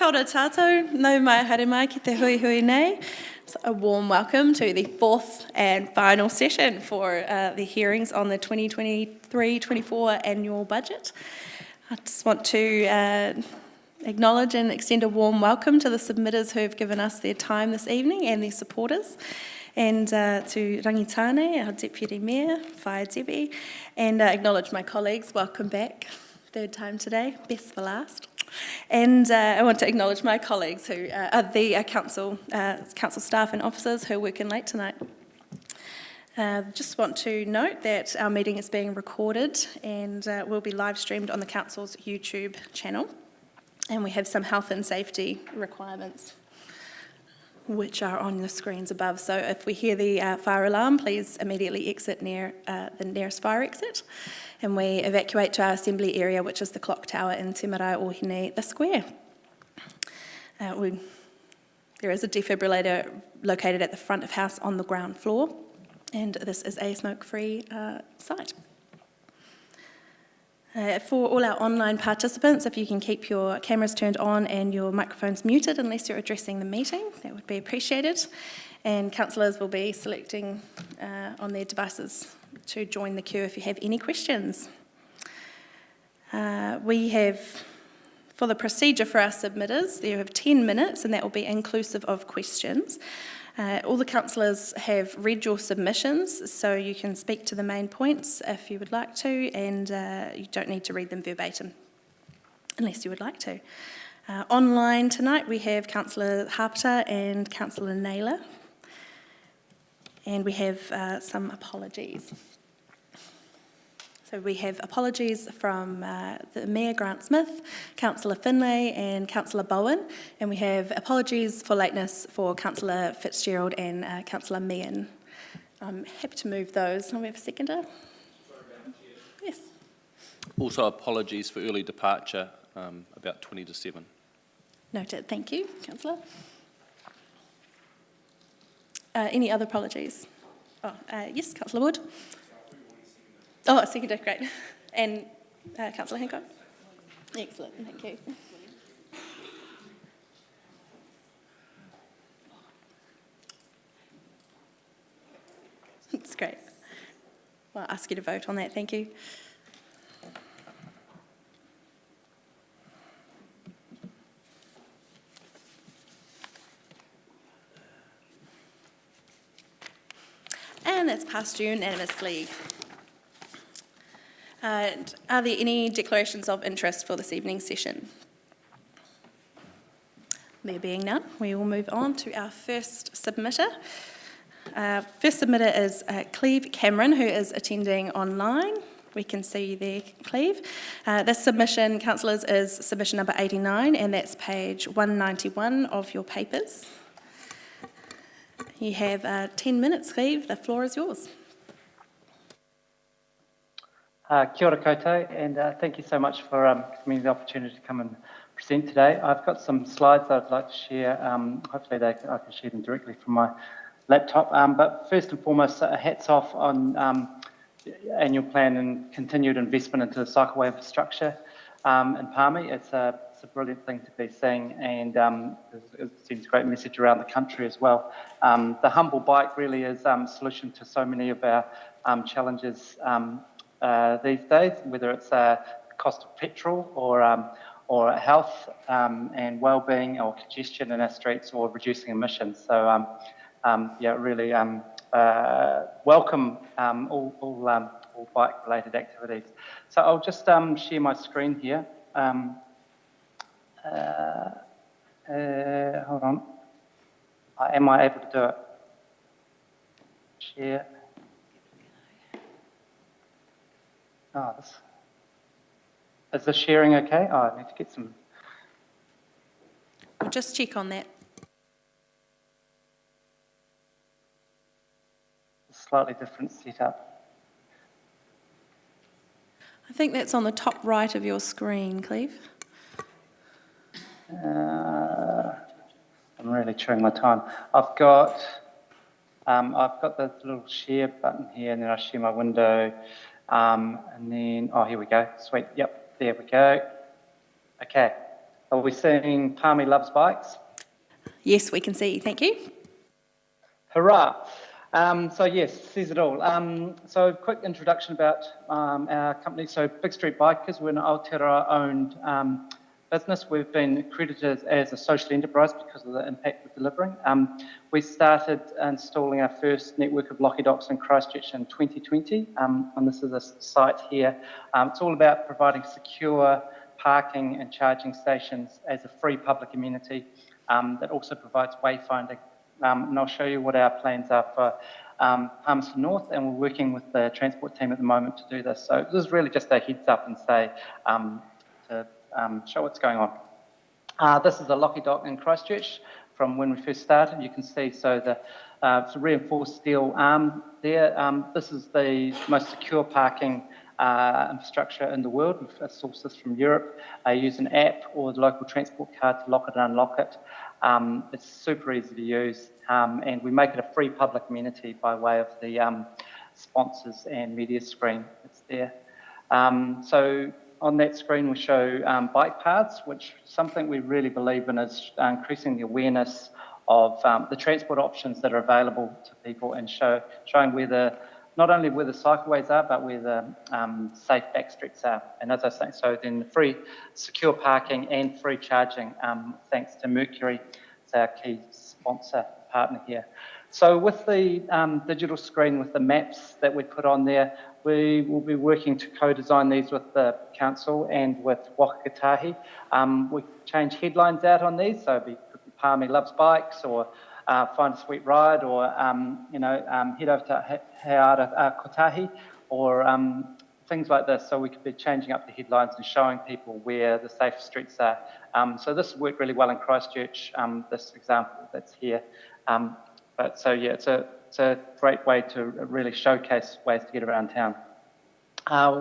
Kia ora tātou, nau mai haere mai ki te hui hui nei. So a warm welcome to the fourth and final session for the hearings on the 2023-24 annual budget. I just want to acknowledge and extend a warm welcome to the submitters who have given us their time this evening and their supporters. And to Rangitane, our Deputy Mayor, Whaia Debbie, and acknowledge my colleagues. Welcome back, third time today, best for last. And I want to acknowledge my colleagues who are the council staff and officers who are working late tonight. Just want to note that our meeting is being recorded and will be live streamed on the council's YouTube channel. And we have some health and safety requirements which are on the screens above. So if we hear the fire alarm, please immediately exit near the nearest fire exit. And we evacuate to our assembly area, which is the clock tower in Te Marae Ohine, the square. There is a defibrillator located at the front of house on the ground floor, and this is a smoke-free site. For all our online participants, if you can keep your cameras turned on and your microphones muted unless you're addressing the meeting, that would be appreciated. And councillors will be selecting on their devices to join the queue if you have any questions. We have, for the procedure for our submitters, you have 10 minutes and that will be inclusive of questions. All the councillors have read your submissions, so you can speak to the main points if you would like to, and you don't need to read them verbatim, unless you would like to. Online tonight we have Councillor Harpter and Councillor Naylor, and we have some apologies. So we have apologies from the Mayor Grant Smith, Councillor Finlay and Councillor Bowen, and we have apologies for lateness for Councillor Fitzgerald and Councillor Meehan. I'm happy to move those. Can we have a seconder? Yes. Also apologies for early departure, about 20 to 7. Noted, thank you, Councillor. Any other apologies? Oh, yes, Councillor Wood. Oh, seconder, great. And Councillor Hancock? Excellent, thank you. That's great. Well, I'll ask you to vote on that, thank you. And that's passed unanimously. Are there any declarations of interest for this evening's session? There being none, we will move on to our first submitter. First submitter is Cleve Cameron, who is attending online. We can see you there, Cleve. This submission, councillors, is submission number 89, and that's page 191 of your papers. You have 10 minutes, Cleve. The floor is yours. Kia ora koutou, and thank you so much for giving me the opportunity to come and present today. I've got some slides I'd like to share. Hopefully I can share them directly from my laptop. But first and foremost, hats off on the annual plan and continued investment into the cycleway infrastructure in Palmy. It's a brilliant thing to be seeing, and it sends a great message around the country as well. The humble bike really is a solution to so many of our challenges these days, whether it's cost of petrol or health and well-being or congestion in our streets or reducing emissions. So yeah, really welcome all bike-related activities. So I'll just share my screen here. Hold on. Am I able to do it? Share. Oh, is the sharing okay? Oh, I need to get some. We'll just check on that. Slightly different setup. I think that's on the top right of your screen, Cleve. I'm really chewing my time. I've got the little share button here, and then I share my window. And then, oh, here we go. Sweet. Yep, there we go. Okay. Are we seeing Palmy Loves Bikes? Yes, we can see. Thank you. Hurrah! So yes, says it all. So quick introduction about our company. So Big Street Bikers, we're an Aotearoa-owned business. We've been accredited as a social enterprise because of the impact we're delivering. We started installing our first network of Lockie Docks in Christchurch in 2020, and this is a site here. It's all about providing secure parking and charging stations as a free public amenity that also provides wayfinding. And I'll show you what our plans are for Palmerston North, and we're working with the transport team at the moment to do this. So this is really just a heads up and say to show what's going on. This is a Lockie Dock in Christchurch from when we first started. You can see it's a reinforced steel arm there. This is the most secure parking infrastructure in the world. We've sourced this from Europe. Use an app or the local transport card to lock it and unlock it. It's super easy to use, and we make it a free public amenity by way of the sponsors and media screen that's there. So on that screen we show bike paths, which is something we really believe in is increasing the awareness of the transport options that are available to people and showing not only where the cycleways are, but where the safe backstreets are. And as I say, so then free secure parking and free charging, thanks to Mercury, it's our key sponsor partner here. So with the digital screen, with the maps that we put on there, we will be working to co-design these with the council and with Waka Kotahi. We change headlines out on these, so it could be Palmy Loves Bikes, or Find a Sweet Ride, or head over to Heara Kotahi, or things like this. So we could be changing up the headlines and showing people where the safe streets are. So this worked really well in Christchurch, this example that's here. So yeah, it's a great way to really showcase ways to get around town.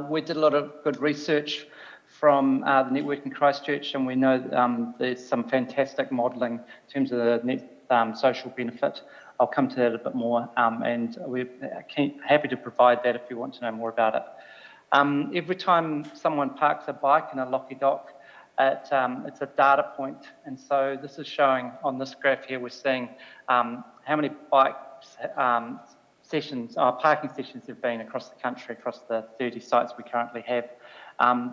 We did a lot of good research from the network in Christchurch, and we know there's some fantastic modelling in terms of the net social benefit. I'll come to that a bit more, and we're happy to provide that if you want to know more about it. Every time someone parks a bike in a Lockie Dock, it's a data point, and so this is showing on this graph here, we're seeing how many bike parking sessions there have been across the country, across the 30 sites we currently have.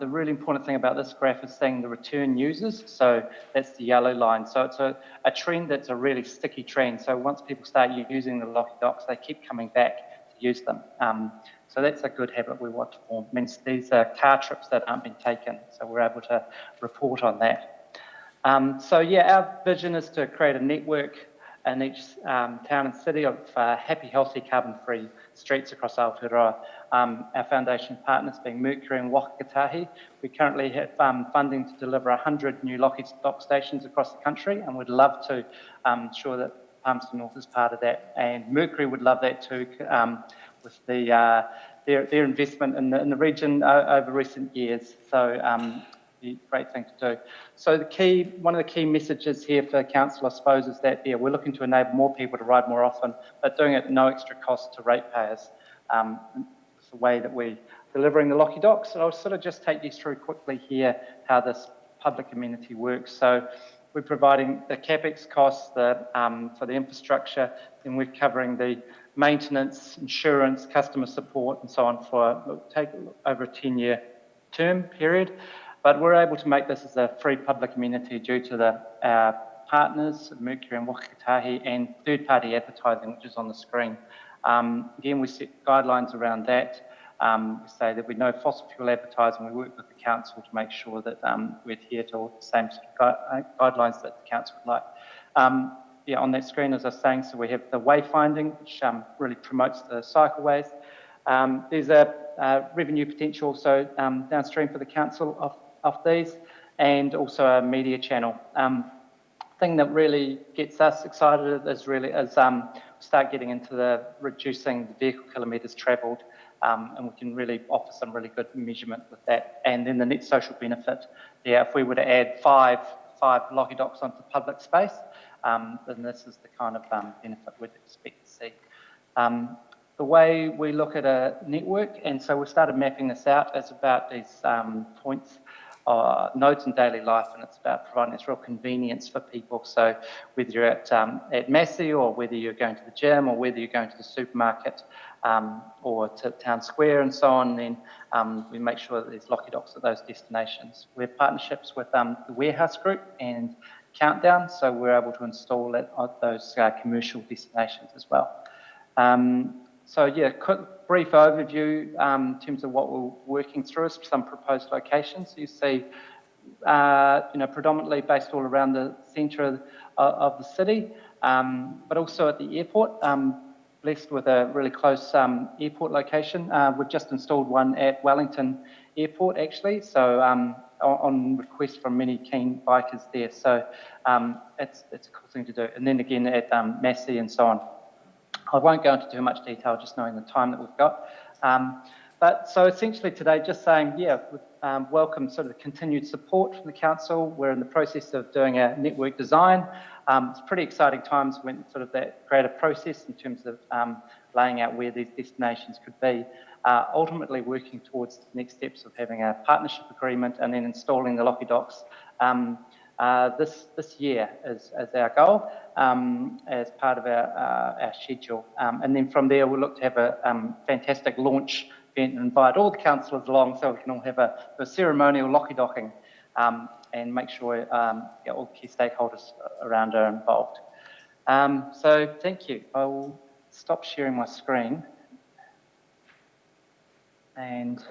The really important thing about this graph is seeing the return users, so that's the yellow line. So it's a trend that's a really sticky trend, so once people start using the Lockie Docks, they keep coming back to use them. So that's a good habit we want to form. It means these are car trips that aren't being taken, so we're able to report on that. So yeah, our vision is to create a network in each town and city of happy, healthy, carbon-free streets across Aotearoa. Our foundation partners being Mercury and Waka Kotahi. We currently have funding to deliver 100 new Lockie Dock stations across the country, and we'd love to ensure that Palmerston North is part of that. And Mercury would love that too, with their investment in the region over recent years. So be a great thing to do. So one of the key messages here for council, I suppose, is that we're looking to enable more people to ride more often, but doing it at no extra cost to ratepayers. It's the way that we're delivering the Lockie Docks. So I'll sort of just take you through quickly here how this public amenity works. So we're providing the CapEx costs for the infrastructure, and we're covering the maintenance, insurance, customer support, and so on for take over a 10-year term period. But we're able to make this as a free public amenity due to our partners, Mercury and Waka Kotahi, and third-party advertising, which is on the screen. Again, we set guidelines around that. We say that we know fossil fuel advertising. We work with the council to make sure that we adhere to all the same guidelines that the council would like. On that screen, as I was saying, so we have the wayfinding, which really promotes the cycleways. There's a revenue potential also downstream for the council of these, and also a media channel. Thing that really gets us excited is start getting into the reducing the vehicle kilometres travelled, and we can really offer some really good measurement with that. And then the net social benefit, if we were to add five Lockie Docks onto public space, then this is the kind of benefit we'd expect to see. The way we look at a network, and so we started mapping this out, is about these points. nodes in daily life, and it's about providing this real convenience for people. So whether you're at Massey, or whether you're going to the gym, or whether you're going to the supermarket, or to Town Square and so on, then we make sure that there's Locky Docks at those destinations. We have partnerships with the Warehouse Group and Countdown, so we're able to install it at those commercial destinations as well. So yeah, quick brief overview in terms of what we're working through is some proposed locations. You see, predominantly based all around the centre of the city, but also at the airport. Blessed with a really close airport location. We've just installed one at Wellington Airport, actually, so on request from many keen bikers there. So it's a cool thing to do. And then again at Massey and so on. I won't go into too much detail, just knowing the time that we've got. But so essentially today, just saying, yeah, welcome sort of continued support from the council. We're in the process of doing a network design. It's pretty exciting times when sort of that creative process in terms of laying out where these destinations could be. Ultimately working towards the next steps of having a partnership agreement and then installing the Locky Docks this year as our goal, as part of our schedule. And then from there, we'll look to have a fantastic launch event and invite all the councillors along so we can all have a ceremonial Locky Docking and make sure all the key stakeholders around are involved. So thank you. I will stop sharing my screen. And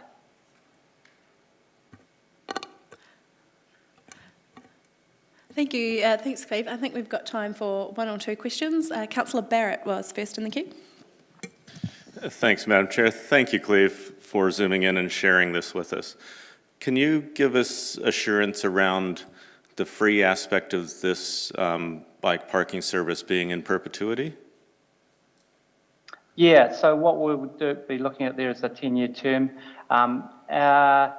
Thank you. Thanks, Cleve. I think we've got time for one or two questions. Councillor Barrett was first in the queue. Thanks, Madam Chair. Thank you, Cleve, for zooming in and sharing this with us. Can you give us assurance around the free aspect of this bike parking service being in perpetuity? yeah, so what we would be looking at there is a 10-year term. Our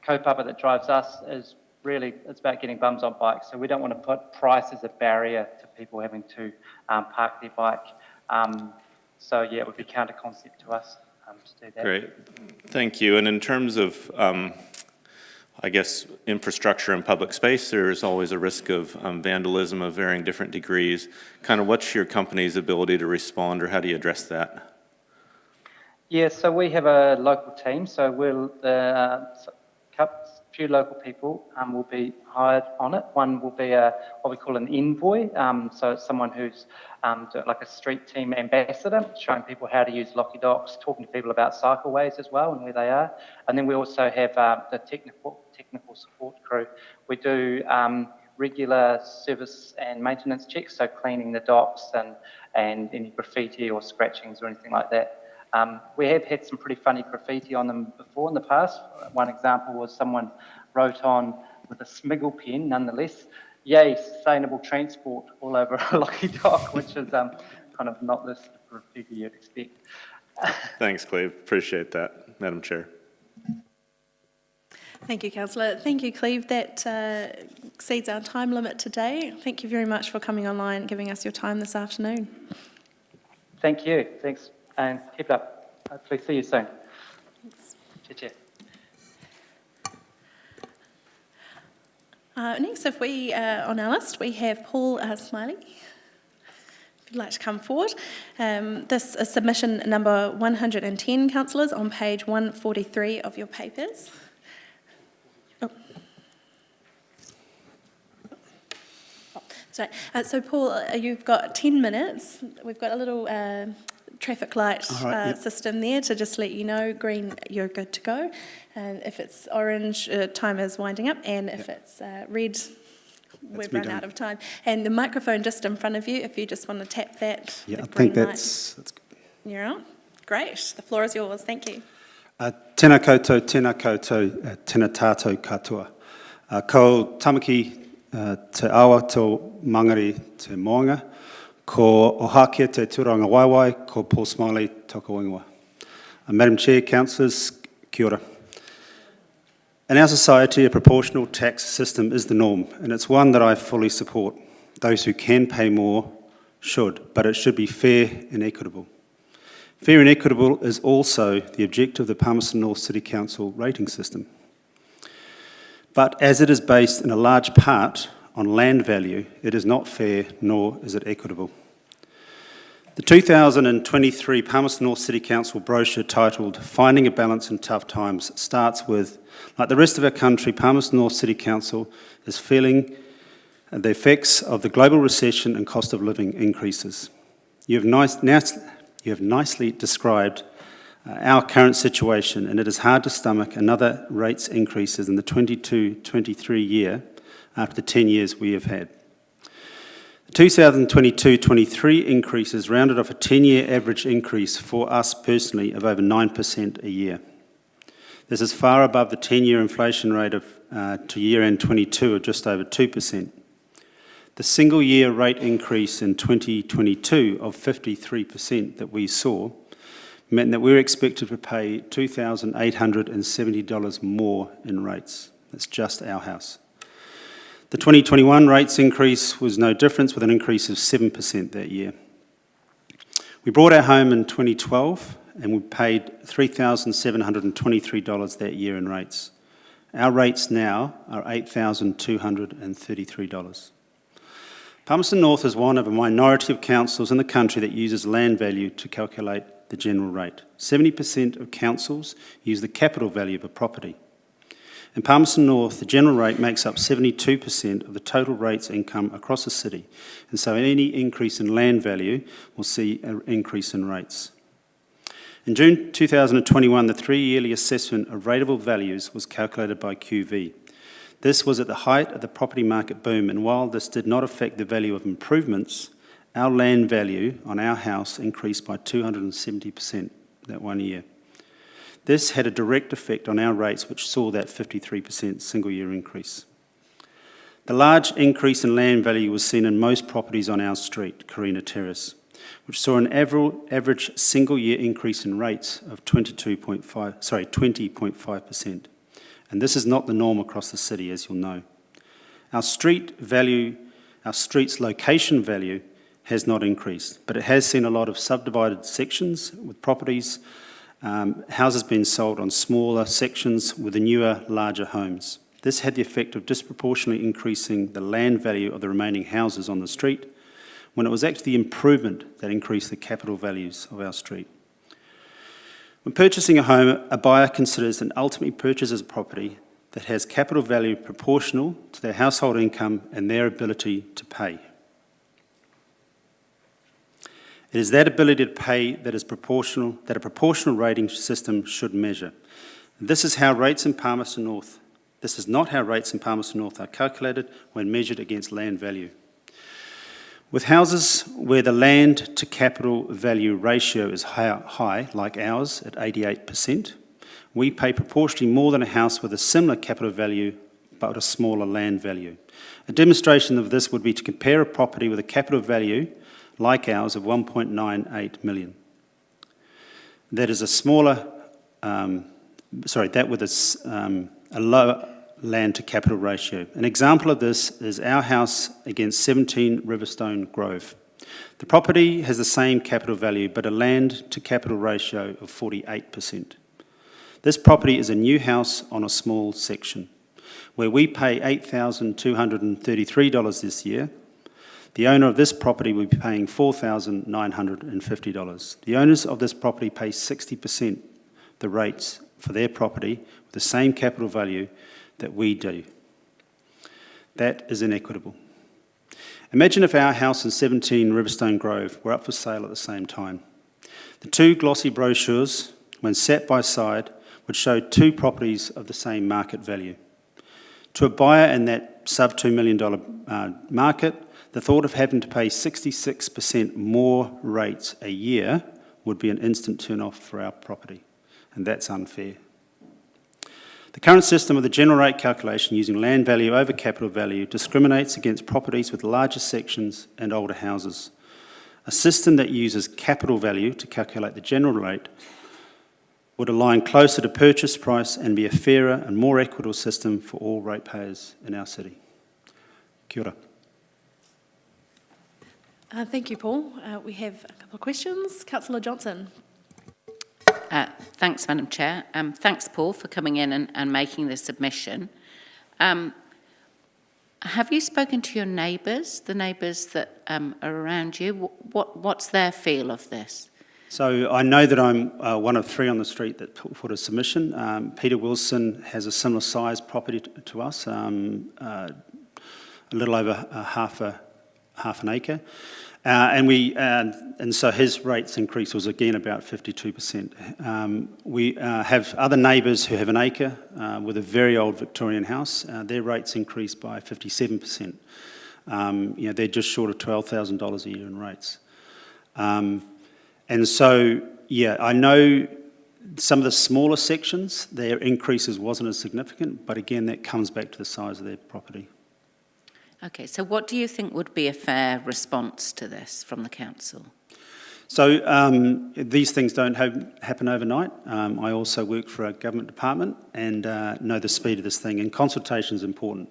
kaupapa that drives us is really, it's about getting bums on bikes. So we don't want to put price as a barrier to people having to park their bike. So yeah, it would be counter concept to us to do that. Great, thank you. And in terms of, I guess, infrastructure and public space, there's always a risk of vandalism of varying different degrees. Kind of what's your company's ability to respond, or how do you address that? Yeah, so we have a local team. So we'll, few local people will be hired on it. One will be what we call an envoy. So it's someone who's like a street team ambassador, showing people how to use Locky Docks, talking to people about cycleways as well and where they are. And then we also have the technical support crew. We do regular service and maintenance checks, so cleaning the docks and any graffiti or scratchings or anything like that. We have had some pretty funny graffiti on them before in the past. One example was someone wrote on with a Smiggle pen, nonetheless, "Yay, sustainable transport," all over a Locky Dock, which is kind of not the sort of graffiti you'd expect. Thanks, Cleve. Appreciate that, Madam Chair. Thank you, Councillor. Thank you, Cleve. That exceeds our time limit today. Thank you very much for coming online and giving us your time this afternoon. Thank you. Thanks. And keep it up. Hopefully see you soon. Thanks. Cheers. Next, if we on our list, we have Paul Smiley. If you'd like to come forward. This is submission number 110, councillors, on page 143 of your papers. Oh. Sorry. So, Paul, you've got 10 minutes. We've got a little traffic light system there to just let you know, green, you're good to go. And if it's orange, time is winding up. And if it's red, we've run out of time. And the microphone just in front of you, if you just want to tap that. Yeah, I think that's good. You're on. Great. The floor is yours. Thank you. Tēnā koutou, tēnā tātou katoa. Ko tamaki te awa tō mangari te moanga, ko Ohakia te Turanga Waiwai, ko Paul Smiley tōka ingoa. Madam Chair, Councillors, kia ora. In our society, a proportional tax system is the norm, and it's one that I fully support. Those who can pay more should, but it should be fair and equitable. Fair and equitable is also the objective of the Palmerston North City Council rating system. But as it is based in a large part on land value, it is not fair nor is it equitable. The 2023 Palmerston North City Council brochure titled Finding a Balance in Tough Times starts with, like the rest of our country, Palmerston North City Council is feeling the effects of the global recession and cost of living increases. You have nicely described our current situation, and it is hard to stomach another rates increases in the 22-23 year after the 10 years we have had. The 2022-23 increases rounded off a 10-year average increase for us personally of over 9% a year. This is far above the 10-year inflation rate of to year-end 22 of just over 2%. The single-year rate increase in 2022 of 53% that we saw meant that we were expected to pay $2,870 more in rates. That's just our house. The 2021 rates increase was no difference, with an increase of 7% that year. We bought our home in 2012 and we paid $3,723 that year in rates. Our rates now are $8,233. Palmerston North is one of a minority of councils in the country that uses land value to calculate the general rate. 70% of councils use the capital value of a property. In Palmerston North, the general rate makes up 72% of the total rates income across the city, and so any increase in land value will see an increase in rates. In June 2021, the 3-yearly assessment of rateable values was calculated by QV. This was at the height of the property market boom, and while this did not affect the value of improvements, our land value on our house increased by 270% that 1 year. This had a direct effect on our rates, which saw that 53% single-year increase. The large increase in land value was seen in most properties on our street, Carina Terrace, which saw an average single-year increase in rates of 20.5%. And this is not the norm across the city, as you'll know. Our street's location value has not increased, but it has seen a lot of subdivided sections with properties, houses being sold on smaller sections with the newer, larger homes. This had the effect of disproportionately increasing the land value of the remaining houses on the street, when it was actually the improvement that increased the capital values of our street. When purchasing a home, a buyer considers and ultimately purchases a property that has capital value proportional to their household income and their ability to pay. It is that ability to pay that is proportional, that a proportional rating system should measure. This is how rates in Palmerston North. This is not how rates in Palmerston North are calculated when measured against land value. With houses where the land to capital value ratio is high, like ours at 88%, we pay proportionally more than a house with a similar capital value but a smaller land value. A demonstration of this would be to compare a property with a capital value like ours of $1.98 million. That is a smaller, that with a lower land to capital ratio. An example of this is our house against 17 Riverstone Grove. The property has the same capital value, but a land to capital ratio of 48%. This property is a new house on a small section, where we pay $8,233 this year. The owner of this property will be paying $4,950. The owners of this property pay 60% the rates for their property with the same capital value that we do. That is inequitable. Imagine if our house in 17 Riverstone Grove were up for sale at the same time. The two glossy brochures, when sat by side, would show two properties of the same market value. To a buyer in that sub $2 million market, the thought of having to pay 66% more rates a year would be an instant turn-off for our property, and that's unfair. The current system of the general rate calculation using land value over capital value discriminates against properties with larger sections and older houses. A system that uses capital value to calculate the general rate would align closer to purchase price and be a fairer and more equitable system for all ratepayers in our city. Kia ora. Thank you, Paul. We have a couple of questions. Councillor Johnson. Thanks, Madam Chair. Thanks, Paul, for coming in and making the submission. Have you spoken to your neighbours, the neighbours that are around you? What's their feel of this? So I know that I'm one of three on the street that put a submission. Peter Wilson has a similar size property to us, a little over half an acre. And so his rates increase was again about 52%. We have other neighbours who have an acre with a very old Victorian house. Their rates increased by 57%. They're just short of $12,000 a year in rates. And so, I know some of the smaller sections, their increases wasn't as significant, but again, that comes back to the size of their property. Okay, so what do you think would be a fair response to this from the council? So these things don't happen overnight. I also work for a government department and know the speed of this thing, and consultation is important.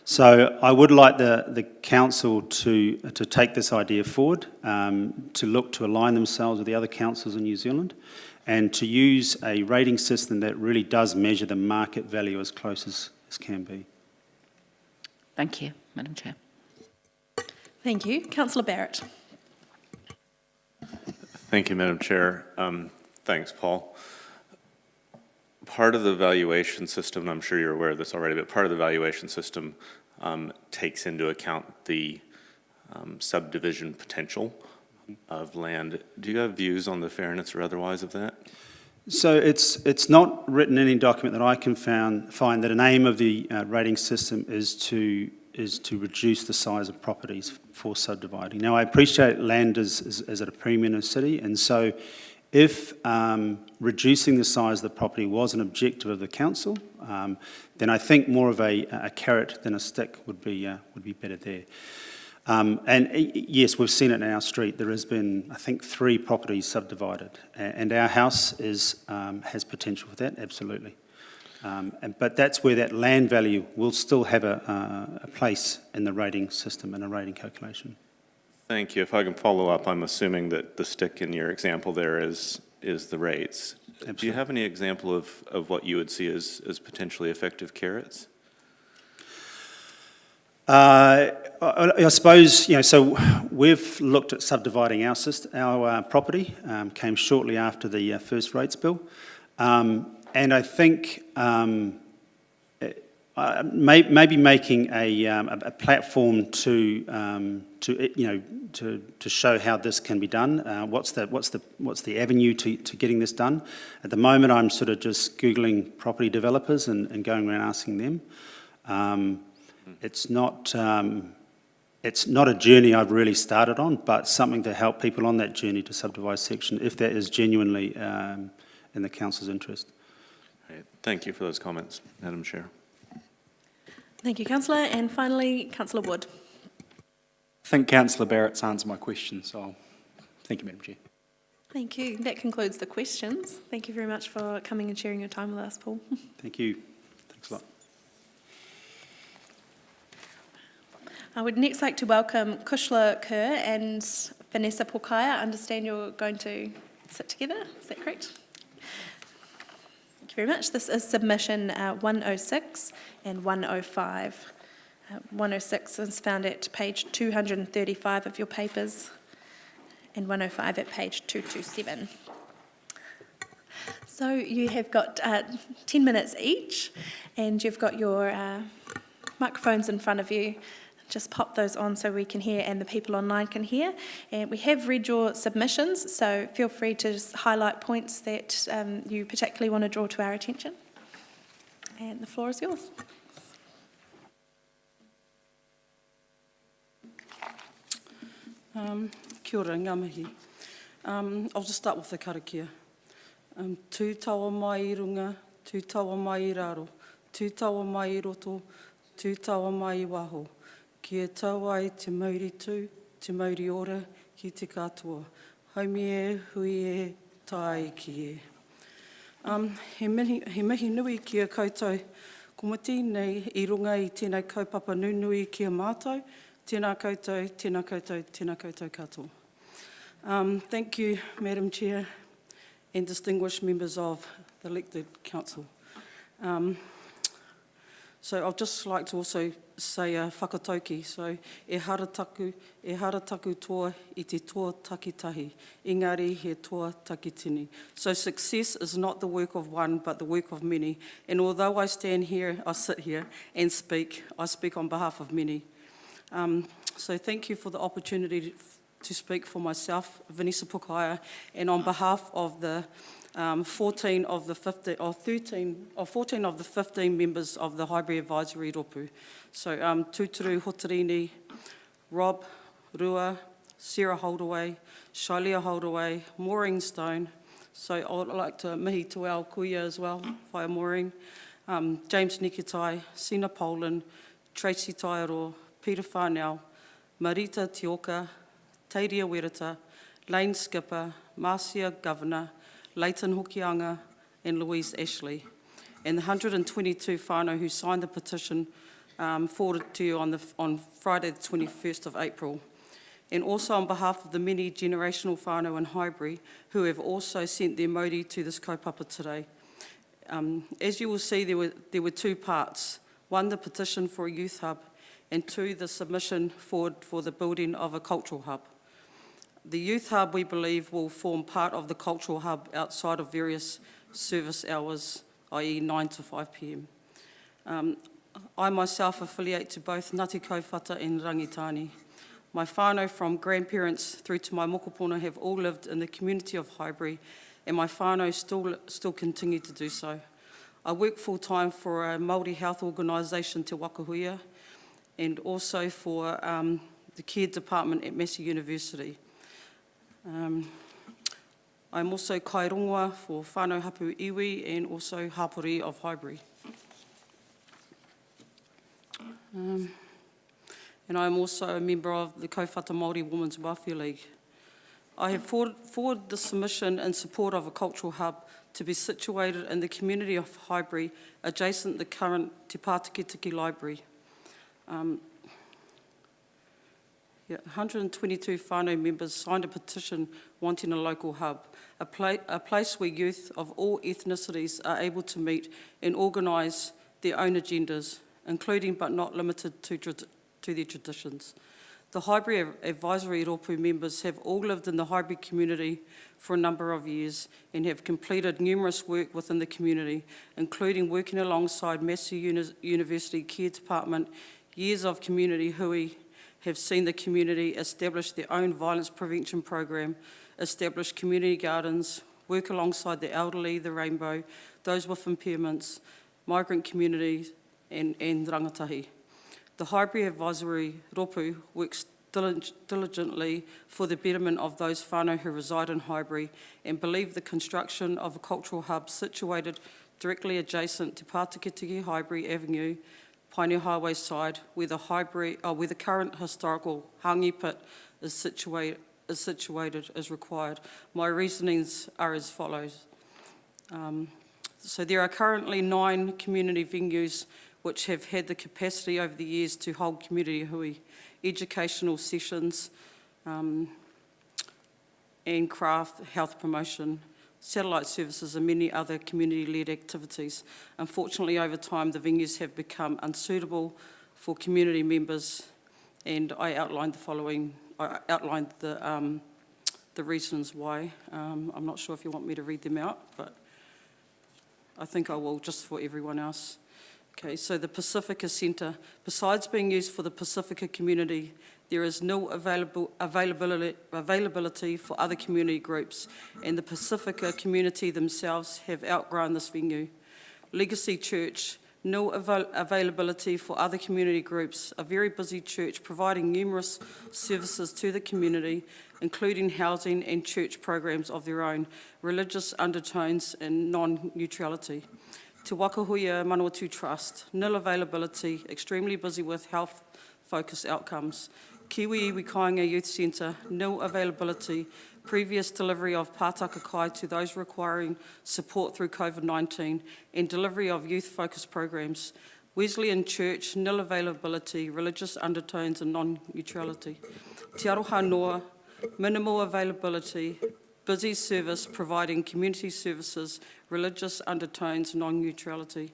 So I would like the council to take this idea forward, to look to align themselves with the other councils in New Zealand, and to use a rating system that really does measure the market value as close as can be. Thank you, Madam Chair. Thank you. Councillor Barrett. Thank you, Madam Chair. Thanks, Paul. Part of the valuation system, and I'm sure you're aware of this already, but part of the valuation system takes into account the subdivision potential of land. Do you have views on the fairness or otherwise of that? So it's not written in any document that I can find that an aim of the rating system is to reduce the size of properties for subdividing. Now, I appreciate land is at a premium in a city, and so if reducing the size of the property was an objective of the council, then I think more of a carrot than a stick would be better there. And yes, we've seen it in our street. There has been, I think, 3 properties subdivided, and our house has potential for that, absolutely. But that's where that land value will still have a place in the rating system and a rating calculation. Thank you. If I can follow up, I'm assuming that the stick in your example there is the rates. Absolutely. Do you have any example of what you would see as potentially effective carrots? I suppose, so we've looked at subdividing our property, came shortly after the first rates bill. And I think maybe making a platform to show how this can be done. What's the avenue to getting this done? At the moment, I'm sort of just Googling property developers and going around asking them. It's not a journey I've really started on, but something to help people on that journey to subdivide section, if that is genuinely in the council's interest. Right. Thank you for those comments, Madam Chair. Thank you, Councillor. And finally, Councillor Wood. I think Councillor Barrett's answered my question, so thank you, Madam Chair. Thank you. That concludes the questions. Thank you very much for coming and sharing your time with us, Paul. Thank you. Thanks a lot. I would next like to welcome Kushla Kerr and Vanessa Pokaya. I understand you're going to sit together. Is that correct? Thank you very much. This is submission 106 and 105. 106 is found at page 235 of your papers, and 105 at page 227. So you have got 10 minutes each, and you've got your microphones in front of you. Just pop those on so we can hear and the people online can hear. And we have read your submissions, so feel free to just highlight points that you particularly want to draw to our attention. And the floor is yours. Kia ora, ngā mihi. I'll just start with the karakia. Tū taua mai I runga, tū taua mai I raro, tū taua mai I roto, tū taua mai I waho. Kia tau ai te mauri tū, te mauri ora, ki te katoa. Haumi e, hui e, tai ki e. He mihi nui ki a koutou komiti nei I runga I tēnei kaupapa nunui ki a mātou. Tēnā koutou, tēnā koutou, tēnā koutou katoa. Thank you, Madam Chair, and distinguished members of the elected council. So I'd just like to also say whakatauki. So e hara taku toa I te toa takitahi, engari he toa takitini. So success is not the work of one, but the work of many. And although I sit here and speak, I speak on behalf of many. So thank you for the opportunity to speak for myself, Vanessa Pukaya, and on behalf of the 14 of the 15 members of the Highbury Advisory Ropu. So Tūturu Hotarini, Rob, Rua, Sarah Holdaway, Shailea Holdaway, Maureen Stone. So I'd like to mihi to our kuia as well, whaia Maureen, James Nikitai, Sina Poland, Tracy Taiaro, Peter Whanau, Marita Tioka, Teiria Wereta, Lane Skipper, Marcia Governor, Leighton Hokianga and Louise Ashley, and the 122 whānau who signed the petition forwarded to you on Friday the 21st of April. And also on behalf of the many generational whānau in Highbury who have also sent their mauri to this kaupapa today. As you will see, there were two parts. One, the petition for a youth hub, and two, the submission forward for the building of a cultural hub. The youth hub, we believe, will form part of the cultural hub outside of various service hours, i.e. 9 to 5 p.m. I myself affiliate to both Ngāti Kaupata and Rangitani. My whānau from grandparents through to my mokopuna have all lived in the community of Highbury, and my whānau still continue to do so. I work full-time for a Māori health organisation Te Wakahuia, and also for the care department at Massey University. I'm also kairongoa for Whānau Hapu Iwi and also Hapori of Highbury. And I'm also a member of the Kauwhata Māori Women's Welfare League. I have forwarded the submission in support of a cultural hub to be situated in the community of Highbury, adjacent the current Te Pātakitiki Library. 122 whānau members signed a petition wanting a local hub, a place where youth of all ethnicities are able to meet and organise their own agendas, including but not limited to their traditions. The Highbury Advisory Ropu members have all lived in the Highbury community for a number of years and have completed numerous work within the community, including working alongside Massey University Care Department, years of community hui, have seen the community establish their own violence prevention program, establish community gardens, work alongside the elderly, the rainbow, those with impairments, migrant communities and rangatahi. The Highbury Advisory Ropu works diligently for the betterment of those whānau who reside in Highbury and believe the construction of a cultural hub situated directly adjacent to Pātakitiki Highbury Avenue, Pioneer Highway side, where the current historical Hangi pit is situated is required. My reasonings are as follows. So there are currently 9 community venues which have had the capacity over the years to hold community hui, educational sessions, and craft, health promotion, satellite services and many other community-led activities. Unfortunately, over time, the venues have become unsuitable for community members, and I outlined the reasons why. I'm not sure if you want me to read them out, but I think I will, just for everyone else. Okay, so the Pacifica Centre, besides being used for the Pacifica community, there is no availability for other community groups, and the Pacifica community themselves have outgrown this venue. Legacy Church, no availability for other community groups, a very busy church providing numerous services to the community, including housing and church programs of their own, religious undertones and non-neutrality. Te Wakahuia Manawatu Trust, nil availability, extremely busy with health-focused outcomes. Kiwi Iwi Kāinga Youth Centre, nil availability, previous delivery of pātaka kai to those requiring support through COVID-19 and delivery of youth-focused programs. Wesleyan Church, nil availability, religious undertones and non-neutrality. Te Aroha Noa, minimal availability, busy service providing community services, religious undertones, non-neutrality.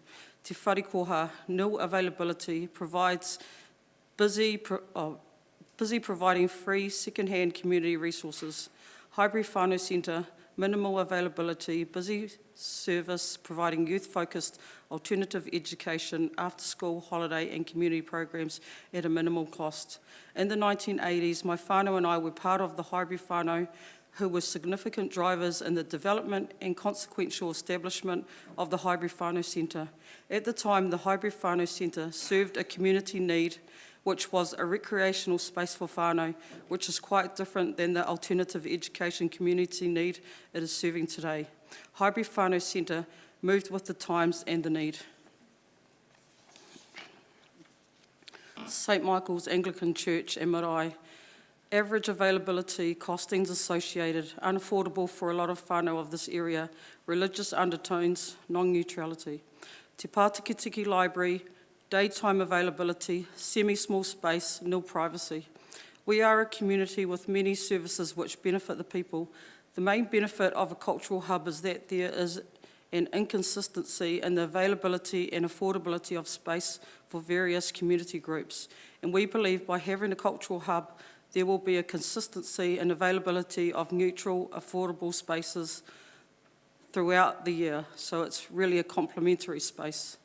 Te wharikoha, nil availability, provides busy providing free second-hand community resources. Highbury Whānau Centre, minimal availability, busy service providing youth-focused alternative education, after-school, holiday and community programs at a minimal cost. In the 1980s, my whānau and I were part of the Highbury Whānau who were significant drivers in the development and consequential establishment of the Highbury Whānau Centre. At the time, the Highbury Whānau Centre served a community need, which was a recreational space for whānau, which is quite different than the alternative education community need it is serving today. Highbury Whānau Centre moved with the times and the need. St Michael's Anglican Church and Marae. Average availability, costings associated, unaffordable for a lot of whānau of this area, religious undertones, non-neutrality. Te Pātikitiki Library, daytime availability, semi-small space, nil privacy. We are a community with many services which benefit the people. The main benefit of a cultural hub is that there is an inconsistency in the availability and affordability of space for various community groups. And we believe by having a cultural hub, there will be a consistency and availability of neutral, affordable spaces throughout the year. So it's really a complementary space.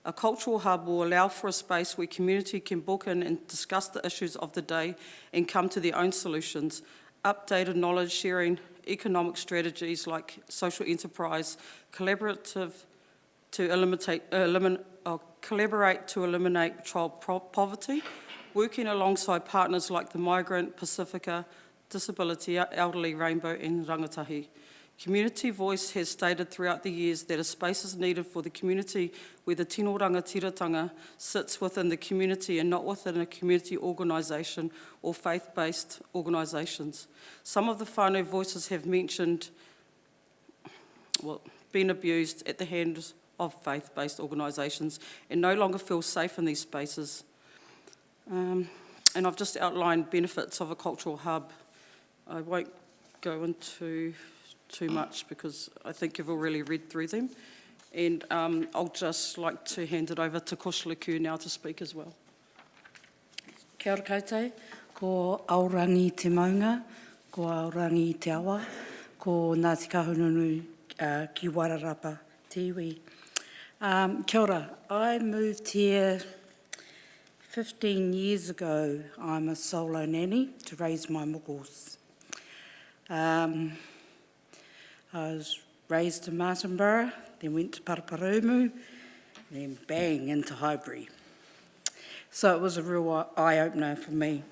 A cultural hub will allow for a space where community can book in and discuss the issues of the day and come to their own solutions. Updated knowledge sharing, economic strategies like social enterprise, collaborate to eliminate child poverty, working alongside partners like the Migrant, Pacifica, Disability, Elderly, Rainbow and Rangatahi. Community Voice has stated throughout the years that a space is needed for the community where the tino rangatiratanga sits within the community and not within a community organisation or faith-based organisations. Some of the whānau voices have mentioned, been abused at the hands of faith-based organisations and no longer feel safe in these spaces. And I've just outlined benefits of a cultural hub. I won't go into too much because I think you've already read through them. And I'll just like to hand it over to Koshlaku now to speak as well. Kia ora koutou, ko Aorangi te maunga, ko Aorangi te awa, ko Ngāti Kahungunu ki Wairarapa te iwi. Kia ora, I moved here 15 years ago. I'm a solo nanny to raise my muggles. I was raised in Martinborough, then went to Paraparaumu, then bang into Highbury. So it was a real eye-opener for me.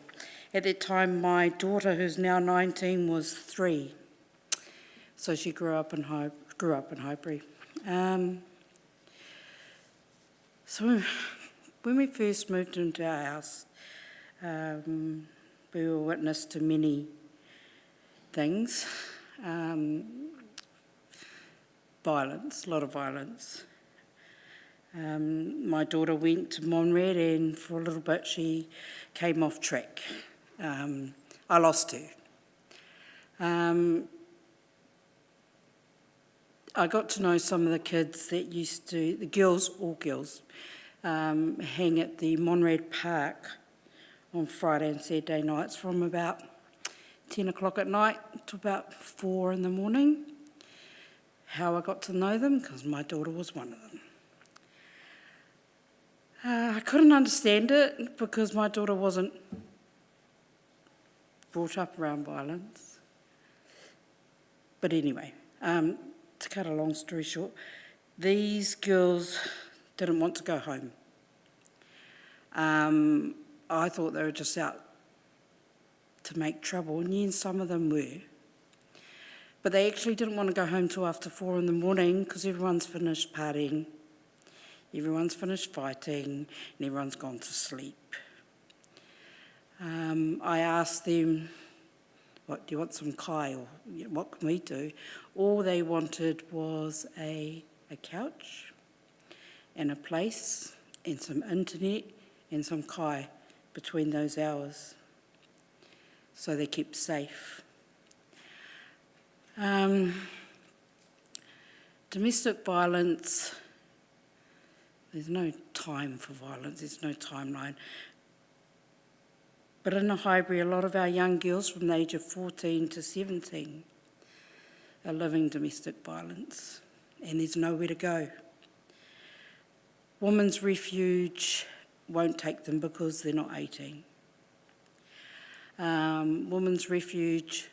At that time, my daughter, who's now 19, was 3. So she grew up in Highbury. So when we first moved into our house, we were witness to many things. Violence, a lot of violence. My daughter went to Monred and for a little bit she came off track. I lost her. I got to know some of the kids that used to, the girls, all girls, hang at the Monred Park on Friday and Saturday nights from about 10 o'clock at night to about 4 in the morning. How I got to know them? Because my daughter was one of them. I couldn't understand it because my daughter wasn't brought up around violence. But anyway, to cut a long story short, these girls didn't want to go home. I thought they were just out to make trouble, and yes, some of them were. But they actually didn't want to go home till after 4 in the morning because everyone's finished partying, everyone's finished fighting, and everyone's gone to sleep. I asked them, what, do you want some kai, or what can we do? All they wanted was a couch and a place and some internet and some kai between those hours, so they kept safe. Domestic violence There's no time for violence, there's no timeline. But in the Highbury, a lot of our young girls from the age of 14 to 17 are living domestic violence, and there's nowhere to go. Women's Refuge won't take them because they're not 18. Women's Refuge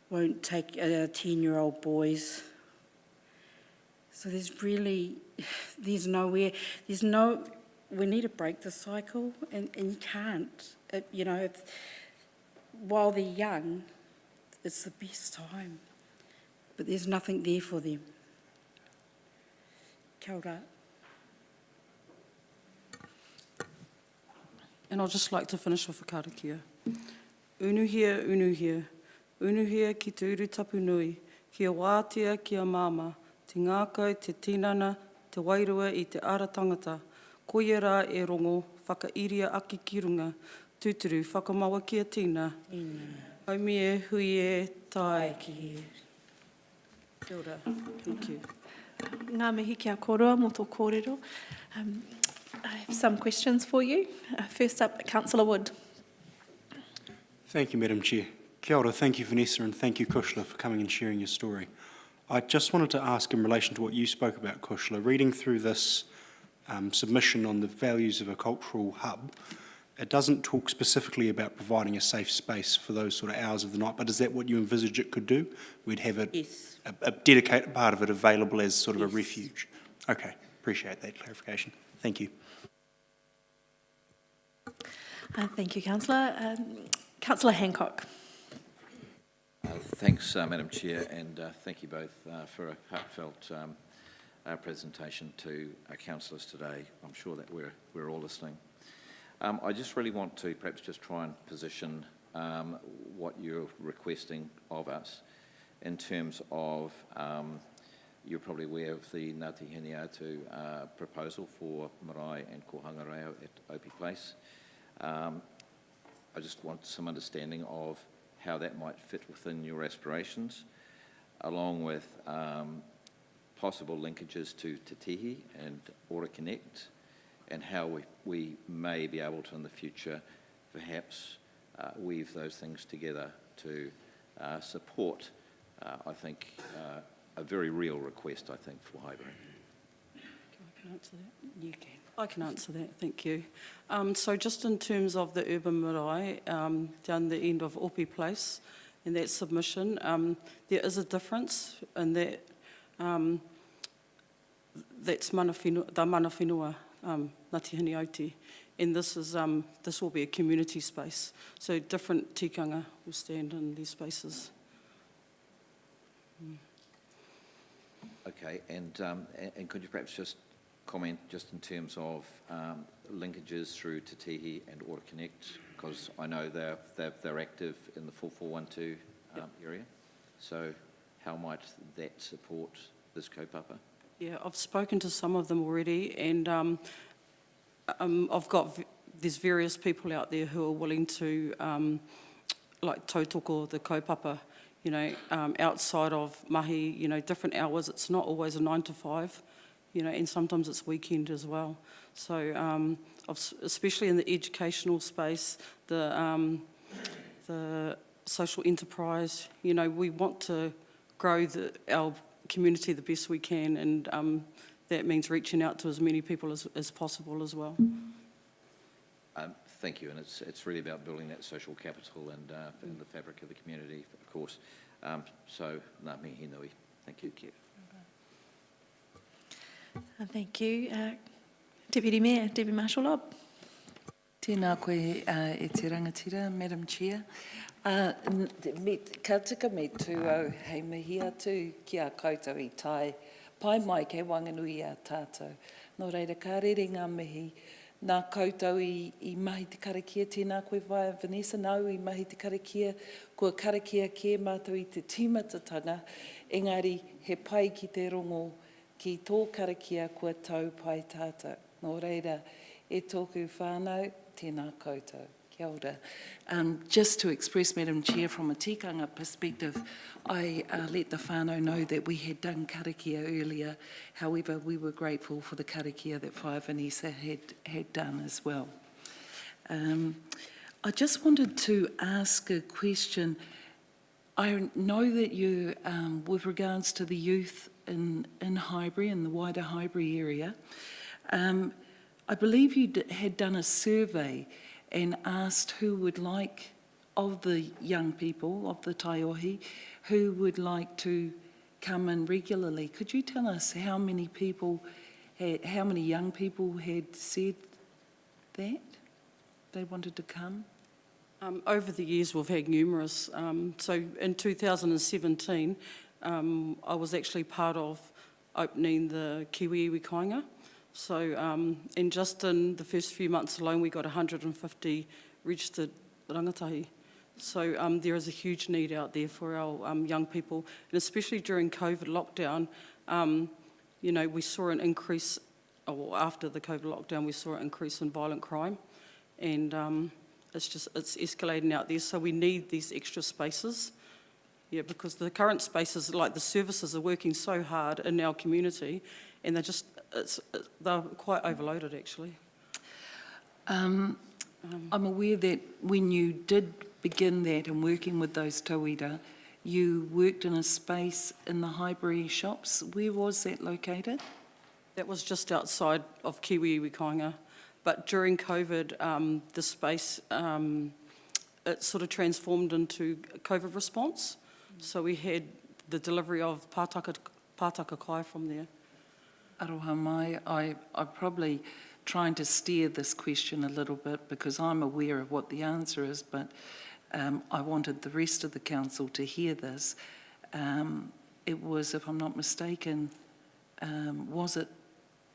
won't take 10-year-old boys. So there's nowhere, we need to break the cycle, and you can't. While they're young, it's the best time, but there's nothing there for them. Kia ora. And I'd just like to finish with a karakia. Unuhia, unuhia. Unuhia ki te uru tapu nui. Kia wātea, kia māma. Te ngākau, te tinana, te wairua i te ara tangata. Koia rā e rongo, whakairia aki ki runga. Tūturu, whakamawa kia tīna. Haumi e hui e tai. Kia ora. Thank you. Ngā mihi kia koroa mō tō kōrero. I have some questions for you. First up, Councillor Wood. Thank you, Madam Chair. Kia ora, thank you, Vanessa, and thank you, Kushla, for coming and sharing your story. I just wanted to ask in relation to what you spoke about, Kushla, reading through this submission on the values of a cultural hub, it doesn't talk specifically about providing a safe space for those sort of hours of the night, but is that what you envisage it could do? We'd have a dedicated part of it available as sort of a refuge. Okay, appreciate that clarification. Thank you. Thank you, Councillor. Councillor Hancock. Thanks, Madam Chair, and thank you both for a heartfelt presentation to our councillors today. I'm sure that we're all listening. I just really want to perhaps just try and position what you're requesting of us in terms of, you're probably aware of the Ngāti Hiniatu proposal for marae and kohanga reo at Opie Place. I just want some understanding of how that might fit within your aspirations, along with possible linkages to Te Tihi and Ora Connect, and how we may be able to in the future perhaps weave those things together to support, I think, a very real request, I think, for Highbury. I can answer that? You can. I can answer that, thank you. So just in terms of the urban marae, down the end of Opie Place, in that submission, there is a difference in that that's mana whenua, the mana whenua, Ngāti Hinioti, and this will be a community space. So different tikanga will stand in these spaces. Okay, and could you perhaps just comment just in terms of linkages through Te Tihi and Ora Connect, because I know they're active in the 4412 area. So how might that support this kaupapa? Yeah, I've spoken to some of them already, and there's various people out there who are willing to like tautoko the kaupapa, outside of mahi, different hours. It's not always a 9 to 5. And sometimes it's weekend as well. So, especially in the educational space, the social enterprise, we want to grow our community the best we can, and that means reaching out to as many people as possible as well. Thank you, and it's really about building that social capital and the fabric of the community, of course. So, ngā mihi nui. Thank you. Thank you. Thank you. Deputy Mayor, Debbie Marshall-Lobb. Tēnā koe e te rangatira, Madam Chair. Ka tika me tū au hei mihi atu ki a koutou I tai. Pai mai kei wanganui a tātou. Nō reira, ka rere ngā mihi. Nā koutou I mahi te karakia, tēnā koe vai Vanessa nau I mahi te karakia. Kua karakia ke mātou I te tīmatatanga. Engari, he pai ki te rongo ki tō karakia kua tau pai tātou. Nō reira, e tōku whānau, tēnā koutou. Kia kia ora. Just to express, Madam Chair, from a tikanga perspective, I let the whānau know that we had done karakia earlier. However, we were grateful for the karakia that Whaia Vanessa had done as well. I just wanted to ask a question. I know that you, with regards to the youth in Highbury, in the wider Highbury area, I believe you had done a survey and asked who would like, of the young people, of the Taiohi, who would like to come in regularly. Could you tell us how many young people had said that they wanted to come? Over the years, we've had numerous. So in 2017, I was actually part of opening the Kiwiiwi Kāinga. So and just in the first few months alone, we got 150 registered rangatahi. So there is a huge need out there for our young people, and especially during COVID lockdown, you know, we saw an increase, or after the COVID lockdown, we saw an increase in violent crime, and it's escalating out there. So we need these extra spaces, yeah, because the current spaces, like the services, are working so hard in our community, and they're quite overloaded actually. I'm aware that when you did begin that and working with those tauira, you worked in a space in the Highbury shops. Where was that located? That was just outside of Kiwiiwi Kāinga. But during COVID, the space, it sort of transformed into COVID response. So we had the delivery of pātaka kai from there. Aroha mai, I'm probably trying to steer this question a little bit because I'm aware of what the answer is, but I wanted the rest of the council to hear this. It was, if I'm not mistaken, was it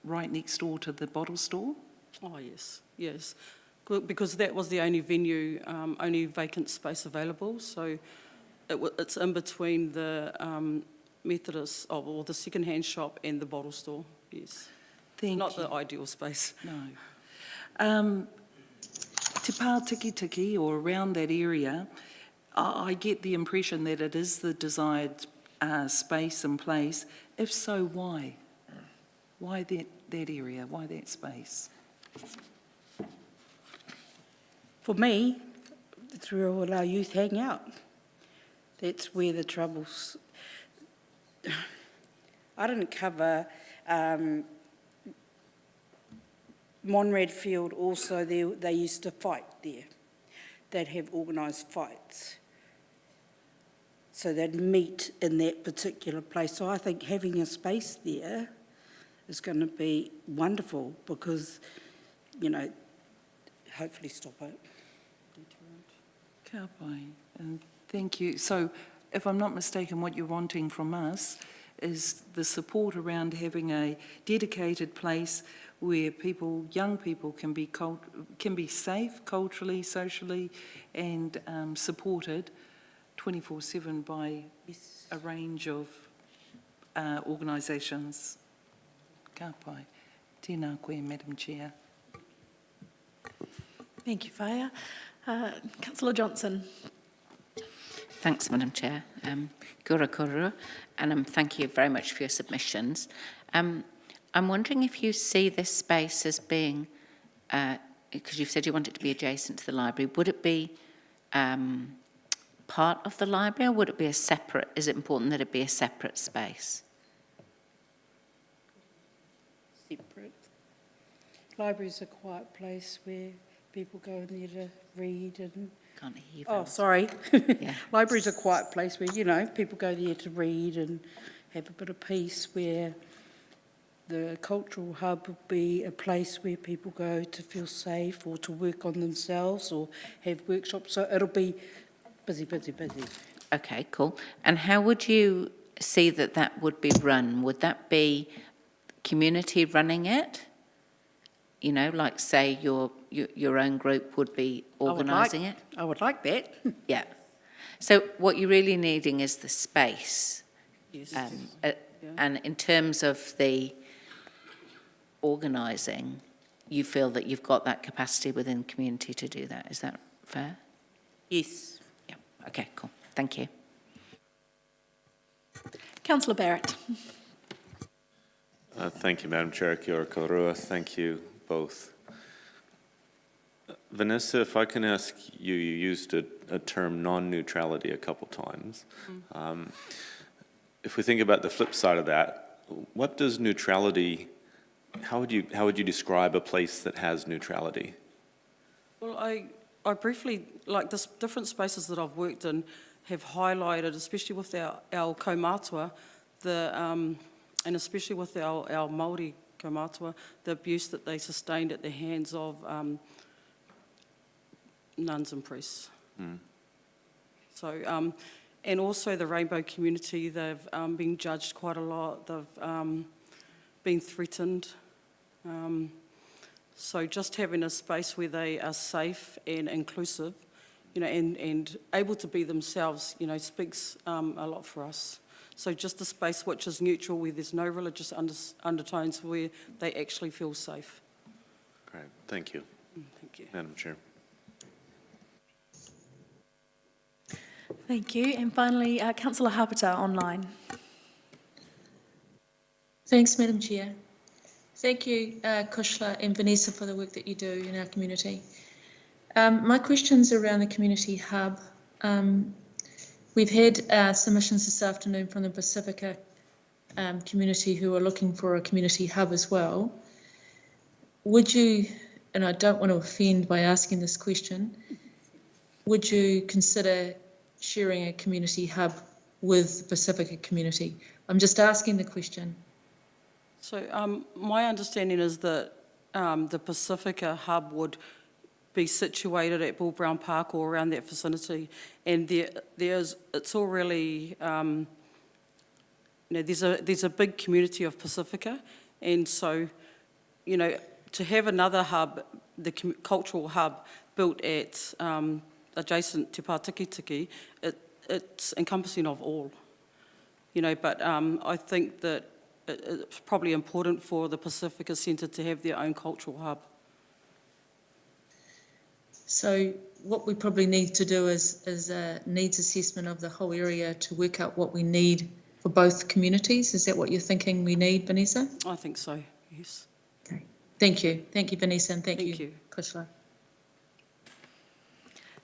right next door to the bottle store? Oh, yes, yes. Because that was the only venue, only vacant space available. So it's in between the Methodist, or the second-hand shop and the bottle store, yes. Not the ideal space. No. Te Pā Tiki, or around that area, I get the impression that it is the desired space and place. If so, why? Why that area? Why that space? For me, it's where all our youth hang out. That's where the troubles... I didn't cover Monrad Field also, they used to fight there. They'd have organised fights. So they'd meet in that particular place. So I think having a space there is going to be wonderful because, you know, hopefully stop it. Ka pai, and thank you. So, if I'm not mistaken, what you're wanting from us is the support around having a dedicated place where young people can be safe culturally, socially, and supported 24/7 by a range of organisations. Ka pai. Tēnā koe, Madam Chair. Thank you, Whaia. Councillor Johnson. Thanks, Madam Chair. Kura kura, and thank you very much for your submissions. I'm wondering if you see this space as being, because you've said you want it to be adjacent to the library, would it be part of the library, or would it be a separate, is it important that it be a separate space? Separate. Library's a quiet place where people go in there to read and... Can't hear you. Oh, sorry. Yeah. Library's a quiet place where, you know, people go there to read and have a bit of peace, where the cultural hub will be a place where people go to feel safe or to work on themselves or have workshops. So it'll be busy, busy, busy. Okay, cool. And how would you see that would be run? Would that be community running it? You know, like say your own group would be organising it? I would like that. Yeah. So what you're really needing is the space. Yes. And in terms of the organising, you feel that you've got that capacity within the community to do that. Is that Fair? Yes. Yeah, okay, cool. Thank you. Councillor Barrett. Thank you, Madam Chair. Kia ora korua. Thank you both. Vanessa, if I can ask you, you used a term non-neutrality a couple times. If we think about the flip side of that, what does neutrality, how would you describe a place that has neutrality? Well, I briefly, like this different spaces that I've worked in have highlighted, especially with our kaumātua, and especially with our Māori kaumātua, the abuse that they sustained at the hands of nuns and priests. So, and also the rainbow community, they've been judged quite a lot, they've been threatened. So just having a space where they are safe and inclusive, you know, and able to be themselves, you know, speaks a lot for us. So just a space which is neutral, where there's no religious undertones, where they actually feel safe. Great, thank you. Thank you. Madam Chair. Thank you. And finally, Councillor Hapata online. Thanks, Madam Chair. Thank you, Kushla and Vanessa, for the work that you do in our community. My question's around the community hub. We've had submissions this afternoon from the Pacifica community who are looking for a community hub as well. Would you, and I don't want to offend by asking this question, would you consider sharing a community hub with the Pacifica community? I'm just asking the question. So my understanding is that the Pacifica hub would be situated at Bull Brown Park or around that vicinity, and it's all really, you know, there's a big community of Pacifica, and so, you know, to have another hub, the cultural hub built at adjacent to Pātikitiki, it's encompassing of all, you know, but I think that it's probably important for the Pacifica Centre to have their own cultural hub. So what we probably need to do is a needs assessment of the whole area to work out what we need for both communities. Is that what you're thinking we need, Vanessa? I think so, yes. Okay. Thank you. Thank you, Vanessa, and thank you, Kushla.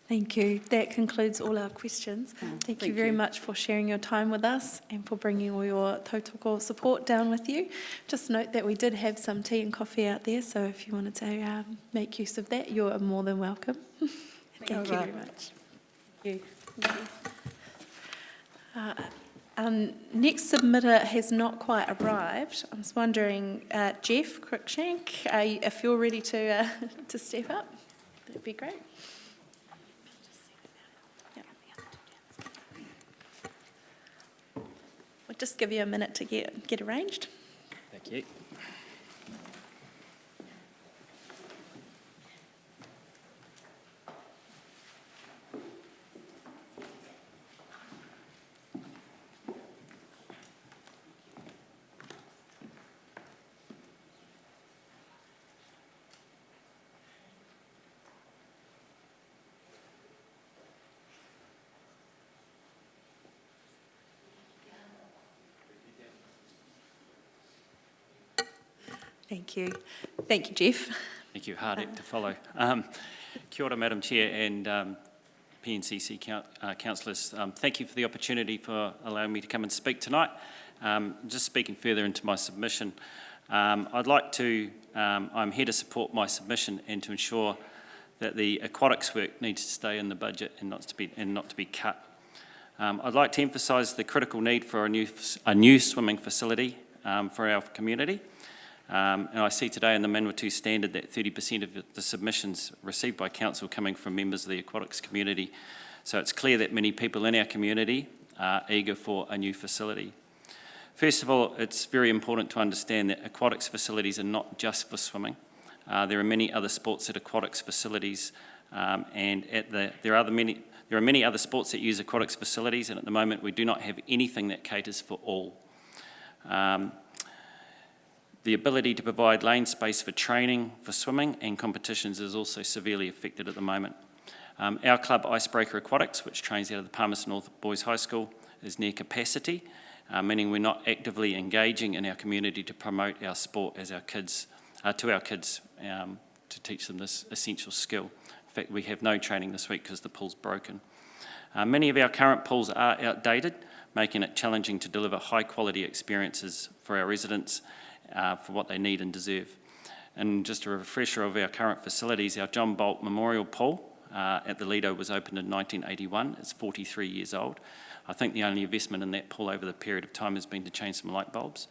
Thank you. That concludes all our questions. Thank you very much for sharing your time with us and for bringing all your tautoko support down with you. Just note that we did have some tea and coffee out there, so if you wanted to make use of that, you're more than welcome. Thank you very much. Thank you. Next submitter has not quite arrived. I was wondering, Jeff Cruikshank, if you're ready to step up, that'd be great. We'll just give you a minute to get arranged. Thank you. Thank you. Thank you, Jeff. Thank you. Hard act to follow. Kia ora, Madam Chair and PNCC councillors. Thank you for the opportunity for allowing me to come and speak tonight. Just speaking further into my submission, I'd like to, I'm here to support my submission and to ensure that the aquatics work needs to stay in the budget and not to be cut. I'd like to emphasise the critical need for a new swimming facility for our community. And I see today in the Manawatu Standard that 30% of the submissions received by council coming from members of the aquatics community. So it's clear that many people in our community are eager for a new facility. First of all, it's very important to understand that aquatics facilities are not just for swimming. There are many other sports at aquatics facilities, and there are many other sports that use aquatics facilities, and at the moment we do not have anything that caters for all. The ability to provide lane space for training, for swimming and competitions is also severely affected at the moment. Our club, Icebreaker Aquatics, which trains out of the Palmerston North Boys High School, is near capacity, meaning we're not actively engaging in our community to promote our sport as our kids, to our kids, to teach them this essential skill. In fact, we have no training this week because the pool's broken. Many of our current pools are outdated, making it challenging to deliver high-quality experiences for our residents for what they need and deserve. And just a refresher of our current facilities, our John Bolt Memorial Pool at the Lido was opened in 1981. It's 43 years old. I think the only investment in that pool over the period of time has been to change some light bulbs.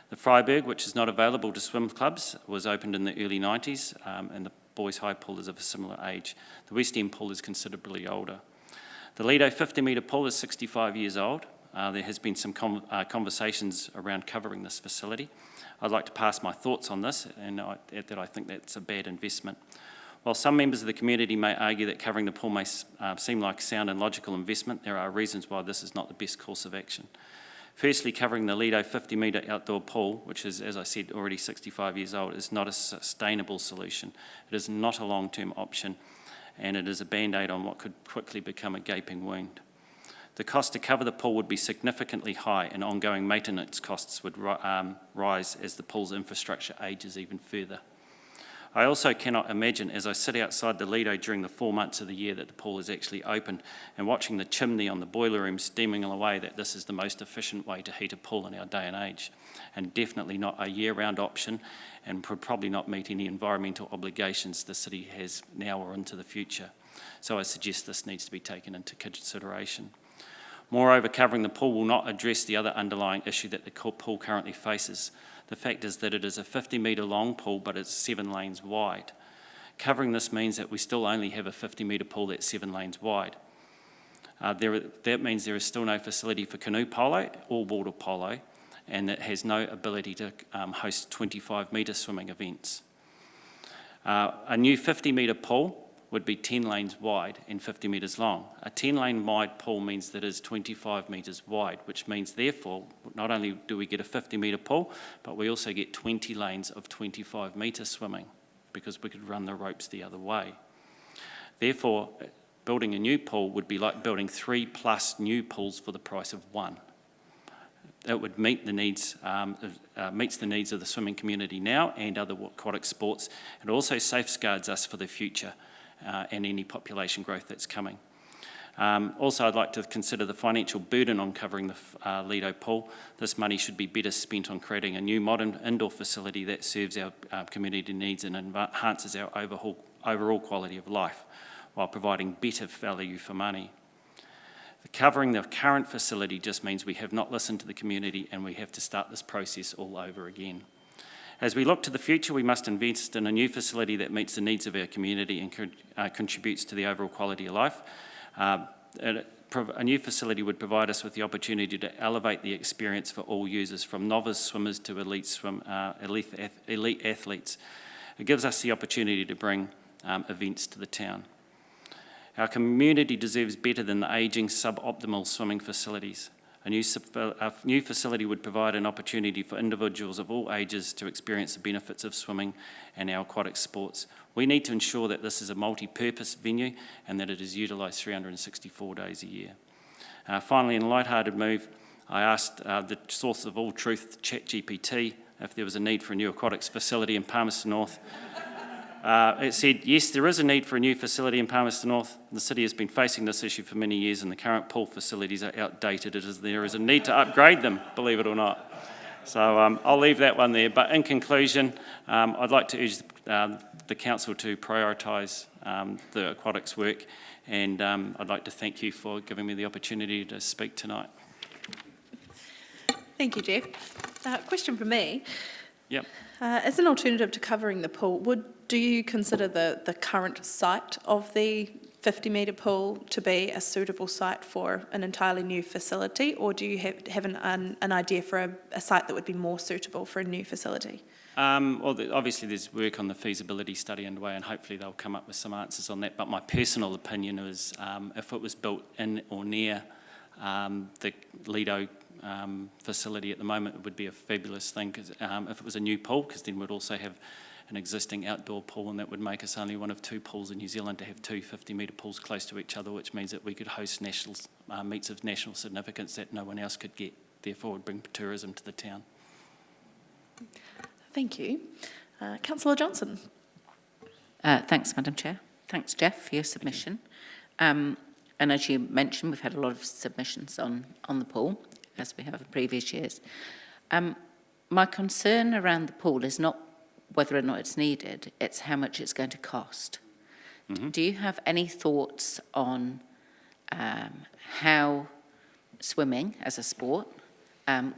The Freiburg, which is not available to swim clubs, was opened in the early 90s, and the Boys High Pool is of a similar age. The West End Pool is considerably older. The Lido 50-metre pool is 65 years old. There has been some conversations around covering this facility. I'd like to pass my thoughts on this, and that I think that's a bad investment. While some members of the community may argue that covering the pool may seem like sound and logical investment, there are reasons why this is not the best course of action. Firstly, covering the Lido 50-metre outdoor pool, which is, as I said, already 65 years old, is not a sustainable solution. It is not a long-term option, and it is a band-aid on what could quickly become a gaping wound. The cost to cover the pool would be significantly high, and ongoing maintenance costs would rise as the pool's infrastructure ages even further. I also cannot imagine, as I sit outside the Lido during the 4 months of the year that the pool is actually open and watching the chimney on the boiler room steaming away, that this is the most efficient way to heat a pool in our day and age, and definitely not a year-round option, and would probably not meet any environmental obligations the city has now or into the future. So I suggest this needs to be taken into consideration. Moreover, covering the pool will not address the other underlying issue that the pool currently faces. The fact is that it is a 50-metre long pool, but it's 7 lanes wide. Covering this means that we still only have a 50-metre pool that's 7 lanes wide. That means there is still no facility for canoe polo or water polo, and it has no ability to host 25-metre swimming events. A new 50-metre pool would be 10 lanes wide and 50 metres long. A 10-lane wide pool means that it is 25 metres wide, which means therefore not only do we get a 50-metre pool, but we also get 20 lanes of 25-metre swimming, because we could run the ropes the other way. Therefore, building a new pool would be like building 3+ new pools for the price of one. It would meet the needs, meets the needs of the swimming community now and other aquatic sports, and also safeguards us for the future. And any population growth that's coming. Also, I'd like to consider the financial burden on covering the Lido pool. This money should be better spent on creating a new modern indoor facility that serves our community needs and enhances our overall quality of life, while providing better value for money. Covering the current facility just means we have not listened to the community, and we have to start this process all over again. As we look to the future, we must invest in a new facility that meets the needs of our community and contributes to the overall quality of life. A new facility would provide us with the opportunity to elevate the experience for all users, from novice swimmers to elite athletes. It gives us the opportunity to bring events to the town. Our community deserves better than the ageing, suboptimal swimming facilities. A new facility would provide an opportunity for individuals of all ages to experience the benefits of swimming and our aquatic sports. We need to ensure that this is a multi-purpose venue and that it is utilised 364 days a year. Finally, in a light-hearted move, I asked the source of all truth, ChatGPT, if there was a need for a new aquatics facility in Palmerston North. It said, yes, there is a need for a new facility in Palmerston North. The city has been facing this issue for many years, and the current pool facilities are outdated. There is a need to upgrade them, believe it or not. So I'll leave that one there. But in conclusion, I'd like to urge the council to prioritise the aquatics work, and I'd like to thank you for giving me the opportunity to speak tonight. Thank you, Jeff. Question for me. Yep. As an alternative to covering the pool, do you consider the current site of the 50-metre pool to be a suitable site for an entirely new facility, or do you have an idea for a site that would be more suitable for a new facility? Well, obviously there's work on the feasibility study underway, and hopefully they'll come up with some answers on that. But my personal opinion is if it was built in or near the Lido facility at the moment, it would be a fabulous thing, because if it was a new pool, because then we'd also have an existing outdoor pool, and that would make us only one of 2 pools in New Zealand to have 2 50-metre pools close to each other, which means that we could host meets of national significance that no one else could get. Therefore, would bring tourism to the town. Thank you. Councillor Johnson. Thanks, Madam Chair. Thanks, Jeff, for your submission. And as you mentioned, we've had a lot of submissions on the pool, as we have in previous years. My concern around the pool is not whether or not it's needed, it's how much it's going to cost. Mm-hmm. Do you have any thoughts on how swimming as a sport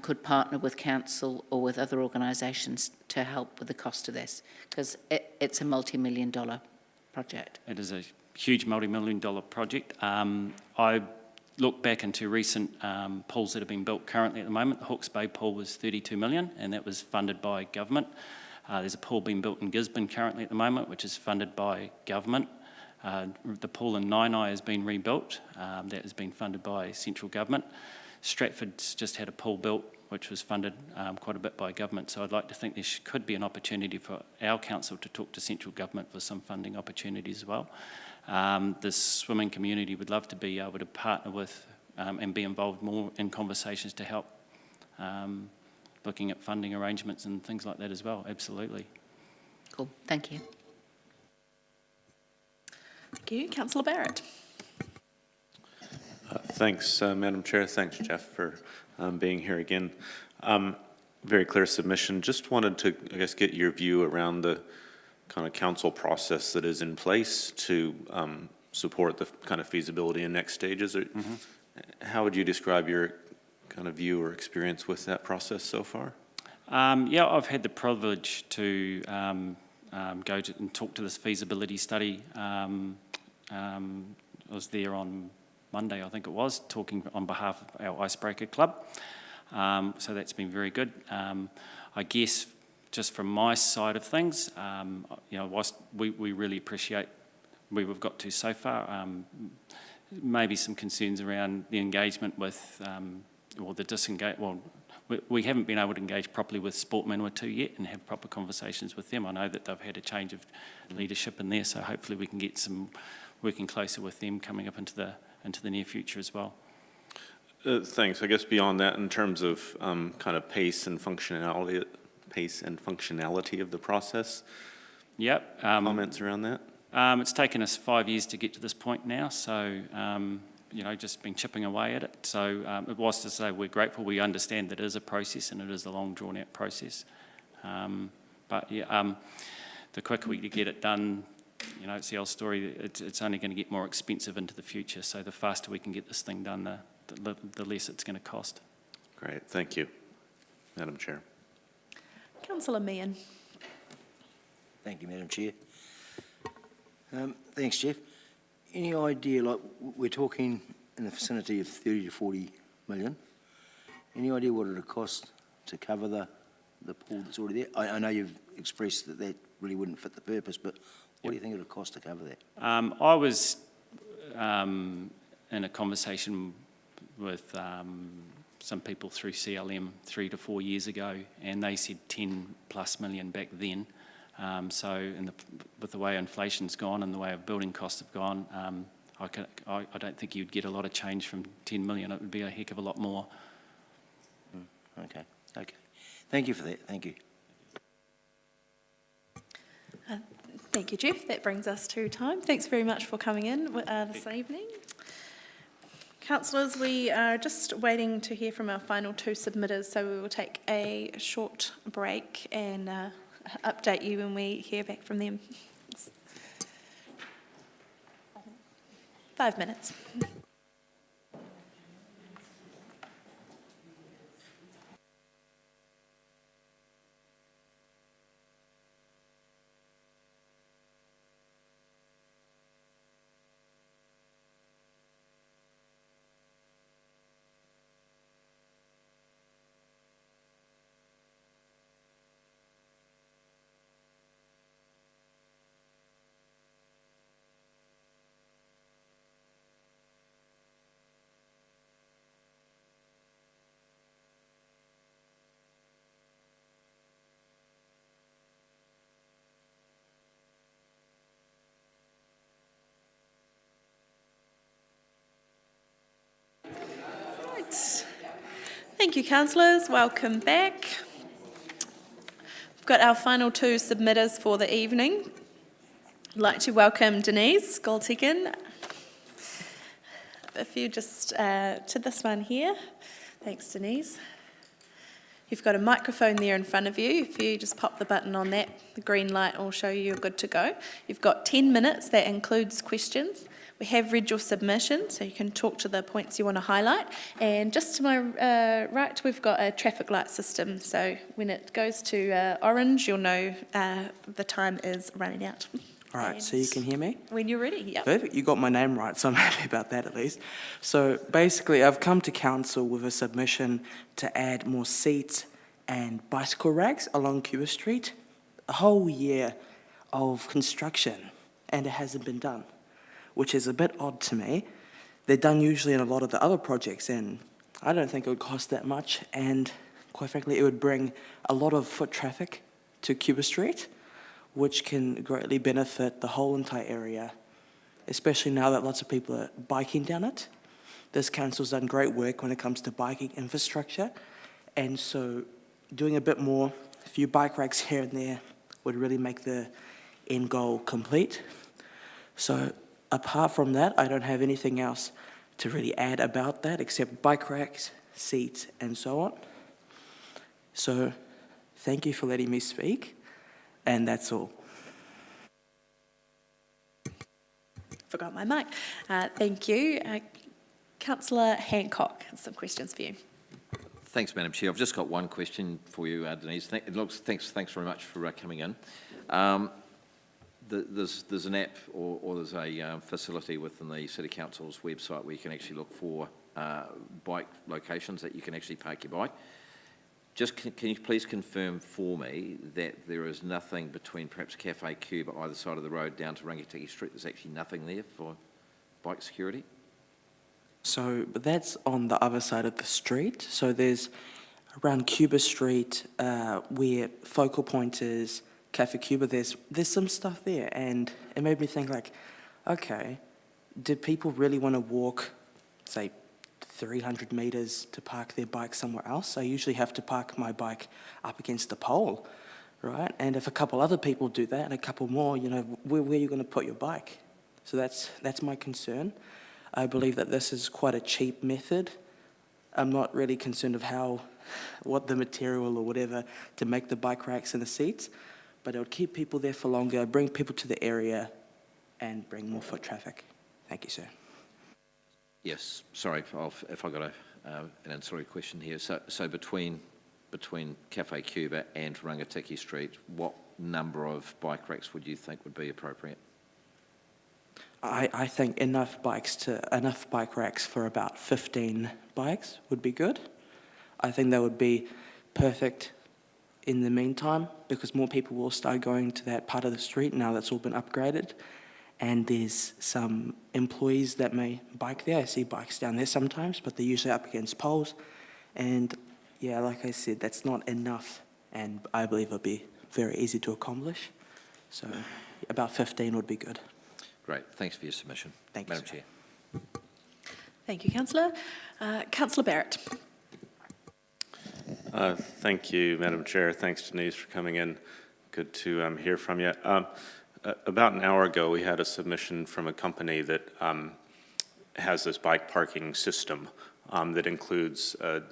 could partner with council or with other organisations to help with the cost of this? Because it's a multi-million-dollar project. It is a huge multi-million-dollar project. I look back into recent pools that have been built currently at the moment. The Hawke's Bay pool was 32 million, and that was funded by government. There's a pool being built in Gisborne currently at the moment, which is funded by government. The pool in Nainai has been rebuilt. That has been funded by central government. Stratford's just had a pool built, which was funded quite a bit by government. So I'd like to think there could be an opportunity for our council to talk to central government for some funding opportunities as well. The swimming community would love to be able to partner with and be involved more in conversations to help looking at funding arrangements and things like that as well, absolutely. Cool, thank you. Thank you. Councillor Barrett. Thanks, Madam Chair. Thanks, Jeff, for being here again. Very clear submission. Just wanted to, I guess, get your view around the kind of council process that is in place to support the kind of feasibility and next stages. Mm-hmm. How would you describe your kind of view or experience with that process so far? Yeah, I've had the privilege to go to and talk to this feasibility study. I was there on Monday, I think it was, talking on behalf of our Icebreaker Club. So that's been very good. I guess just from my side of things, you know, whilst we really appreciate where we've got to so far, maybe some concerns around the engagement with, or the disengage, well, we haven't been able to engage properly with Sport Manawatu yet and have proper conversations with them. I know that they've had a change of leadership in there, so hopefully we can get some working closer with them coming up into the near future as well. Thanks. I guess beyond that, in terms of kind of pace and functionality of the process. Yep. Comments around that? It's taken us 5 years to get to this point now, so you know, just been chipping away at it. So it was to say we're grateful. We understand that it is a process and it is a long, drawn-out process. But yeah, the quicker we get it done, you know, it's the old story. It's only going to get more expensive into the future. So the faster we can get this thing done, the less it's going to cost. Great. Thank you, Madam Chair. Councillor Meehan. Thank you, Madam Chair. Thanks, Jeff. Any idea, like we're talking in the vicinity of 30 to 40 million, any idea what it would cost to cover the pool that's already there? I know you've expressed that really wouldn't fit the purpose, but what do you think it would cost to cover that? I was in a conversation with some people through CLM 3 to 4 years ago, and they said 10+ million back then. So with the way inflation's gone and the way of building costs have gone, I don't think you'd get a lot of change from 10 million. It would be a heck of a lot more. Okay. Thank you for that. Thank you. Thank you, Jeff. That brings us to time. Thanks very much for coming in this evening. Councillors, we are just waiting to hear from our final 2 submitters, so we will take a short break and update you when we hear back from them. 5 minutes. Thank you, councillors. Welcome back. We've got our final two submitters for the evening. I'd like to welcome Denise Goldtigan. If you just to this one here. Thanks, Denise. You've got a microphone there in front of you. If you just pop the button on that, the green light will show you you're good to go. You've got 10 minutes. That includes questions. We have read your submission, so you can talk to the points you want to highlight. And just to my right, we've got a traffic light system. So when it goes to orange, you'll know the time is running out. All right, so you can hear me? When you're ready, yep. Perfect, you got my name right, so I'm happy about that at least. So basically, I've come to council with a submission to add more seats and bicycle racks along Cuba Street. A whole year of construction, and it hasn't been done, which is a bit odd to me. They're done usually in a lot of the other projects, and I don't think it would cost that much, and quite frankly, it would bring a lot of foot traffic to Cuba Street, which can greatly benefit the whole entire area, especially now that lots of people are biking down it. This council's done great work when it comes to biking infrastructure, and so doing a bit more, a few bike racks here and there, would really make the end goal complete. So apart from that, I don't have anything else to really add about that except bike racks, seats, and so on. So thank you for letting me speak. And that's all. Forgot my mic. Thank you. Councillor Hancock has some questions for you. Thanks, Madam Chair. I've just got one question for you, Denise. Thanks very much for coming in. There's an app or there's a facility within the City Council's website where you can actually look for bike locations that you can actually park your bike. Just can you please confirm for me that there is nothing between perhaps Cafe Cuba either side of the road down to Rangitikei Street, there's actually nothing there for bike security? So but that's on the other side of the street. So there's around Cuba Street where focal point is Cafe Cuba, there's some stuff there, and it made me think like, okay, did people really want to walk, say, 300 metres to park their bike somewhere else? I usually have to park my bike up against the pole, right? And if a couple other people do that and a couple more, you know, where are you going to put your bike? So that's my concern. I believe that this is quite a cheap method. I'm not really concerned of what the material or whatever to make the bike racks and the seats, but it would keep people there for longer, bring people to the area, and bring more foot traffic. Thank you, sir. Yes, sorry if I got an ancillary question here. So between Cafe Cuba and Rangitikei Street, what number of bike racks would you think would be appropriate? I think enough bike racks for about 15 bikes would be good. I think that would be perfect in the meantime, because more people will start going to that part of the street now that's all been upgraded. And there's some employees that may bike there. I see bikes down there sometimes, but they're usually up against poles. And yeah, like I said, that's not enough. And I believe it'll be very easy to accomplish. So about 15 would be good. Great, thanks for your submission. Thank you, Madam Chair. Thank you, Councillor. Councillor Barrett. Thank you, Madam Chair. Thanks, Denise, for coming in. Good to hear from you. About an hour ago, we had a submission from a company that has this bike parking system that includes a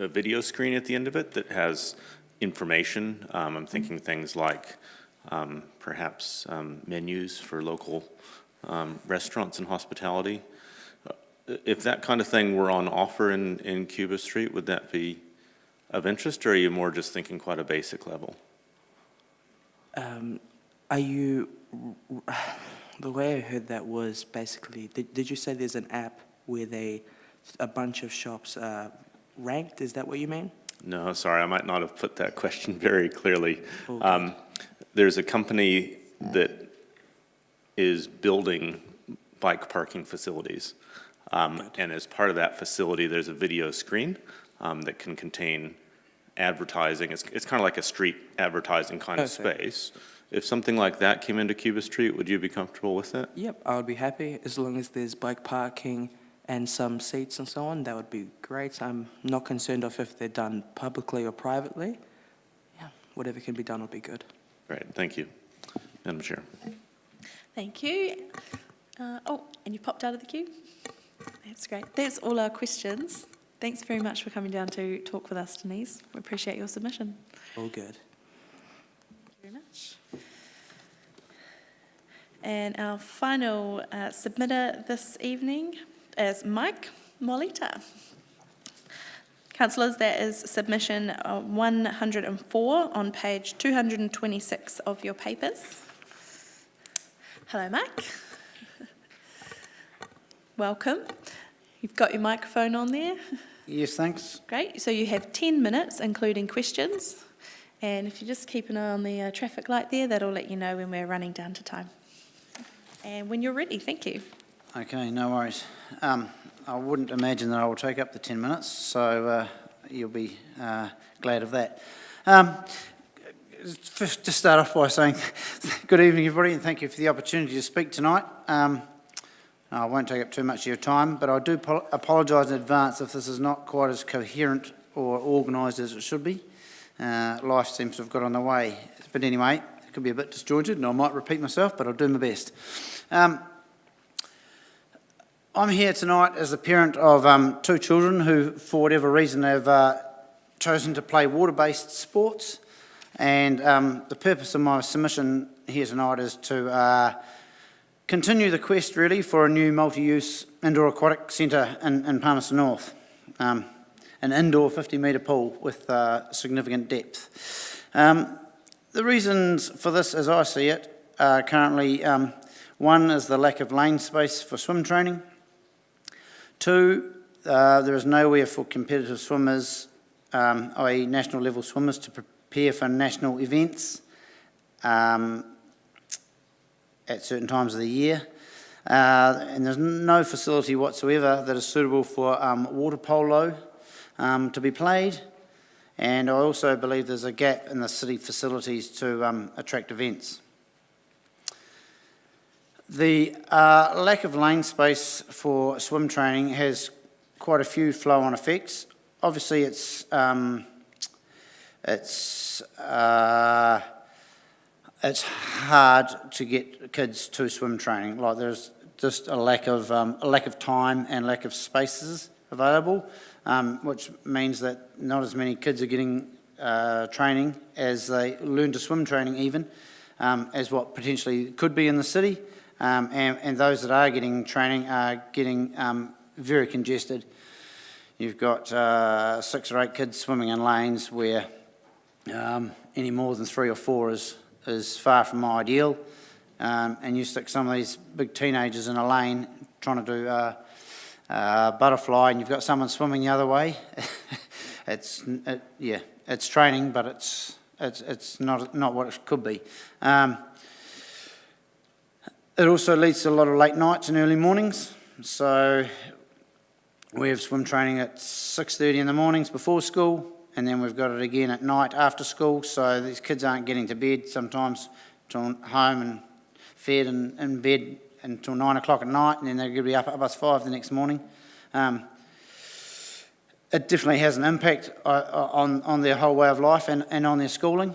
video screen at the end of it that has information. I'm thinking things like perhaps menus for local restaurants and hospitality. If that kind of thing were on offer in Cuba Street, would that be of interest, or are you more just thinking quite a basic level? Are you, the way I heard that was basically, did you say there's an app where a bunch of shops are ranked? Is that what you mean? No, sorry, I might not have put that question very clearly. Okay. There's a company that is building bike parking facilities. And as part of that facility, there's a video screen that can contain advertising. It's kind of like a street advertising kind of space. If something like that came into Cuba Street, would you be comfortable with it? Yep, I would be happy as long as there's bike parking and some seats and so on, that would be great. I'm not concerned of if they're done publicly or privately. Yeah, whatever can be done will be good. Great, thank you. Madam Chair. Thank you. And you popped out of the queue? That's great. That's all our questions. Thanks very much for coming down to talk with us, Denise. We appreciate your submission. All good. Thank you very much. And our final submitter this evening is Mike Molita. Councillors, that is submission 104 on page 226 of your papers. Hello, Mike. Welcome. You've got your microphone on there. Yes, thanks. Great. So you have 10 minutes, including questions. And if you just keep an eye on the traffic light there, that'll let you know when we're running down to time. And when you're ready, thank you. Okay, no worries. I wouldn't imagine that I will take up the 10 minutes, so you'll be glad of that. First, to start off by saying good evening, everybody, and thank you for the opportunity to speak tonight. I won't take up too much of your time, but I do apologise in advance if this is not quite as coherent or organised as it should be. Life seems to have got on the way. But anyway, it could be a bit disjointed, and I might repeat myself, but I'll do my best. I'm here tonight as a parent of 2 children who, for whatever reason, have chosen to play water-based sports. And the purpose of my submission here tonight is to continue the quest, really, for a new multi-use indoor aquatic centre in Palmerston North. An indoor 50-metre pool with significant depth. The reasons for this, as I see it, are currently, one is the lack of lane space for swim training. 2, there is nowhere for competitive swimmers, i.e. national level swimmers, to prepare for national events at certain times of the year. And there's no facility whatsoever that is suitable for water polo to be played. And I also believe there's a gap in the city facilities to attract events. The lack of lane space for swim training has quite a few flow-on effects. Obviously, it's hard to get kids to swim training. Like, there's just a lack of time and lack of spaces available, which means that not as many kids are getting training as they learn to swim training, even as what potentially could be in the city. And those that are getting training are getting very congested. You've got 6 or 8 kids swimming in lanes where any more than 3 or 4 is far from ideal. And you stick some of these big teenagers in a lane trying to do butterfly, and you've got someone swimming the other way. It's training, but it's not what it could be. It also leads to a lot of late nights and early mornings. So we have swim training at 6:30 in the mornings before school, and then we've got it again at night after school. So these kids aren't getting to bed sometimes till home and fed and in bed until 9 o'clock at night, and then they're going to be up at 5 the next morning. It definitely has an impact on their whole way of life and on their schooling,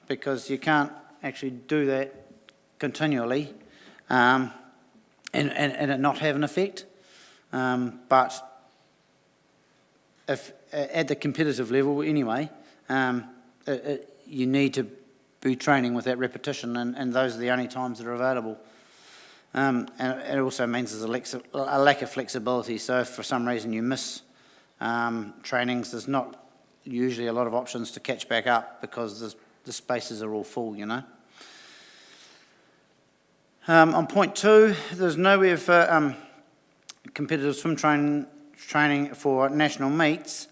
because you can't actually do that continually and it not have an effect. But if at the competitive level anyway, you need to be training with that repetition, and those are the only times that are available. And it also means there's a lack of flexibility. So if for some reason you miss trainings, there's not usually a lot of options to catch back up, because the spaces are all full, you know. On point 2, there's nowhere for competitive swim training for national meets.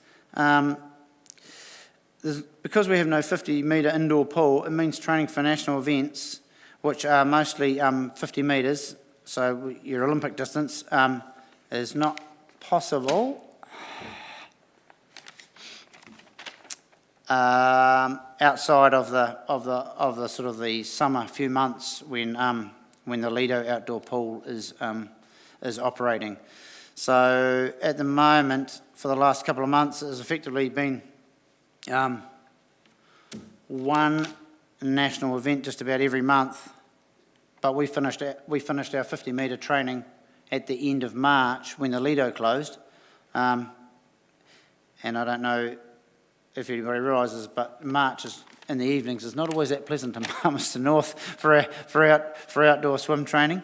Because we have no 50-metre indoor pool, it means training for national events, which are mostly 50 metres, so your Olympic distance, is not possible outside of the sort of the summer few months when the Lido outdoor pool is operating. So at the moment, for the last couple of months, it has effectively been one national event just about every month, but we finished our 50-metre training at the end of March when the Lido closed. And I don't know if anybody realises, but March is, in the evenings is not always that pleasant in Palmerston North for outdoor swim training.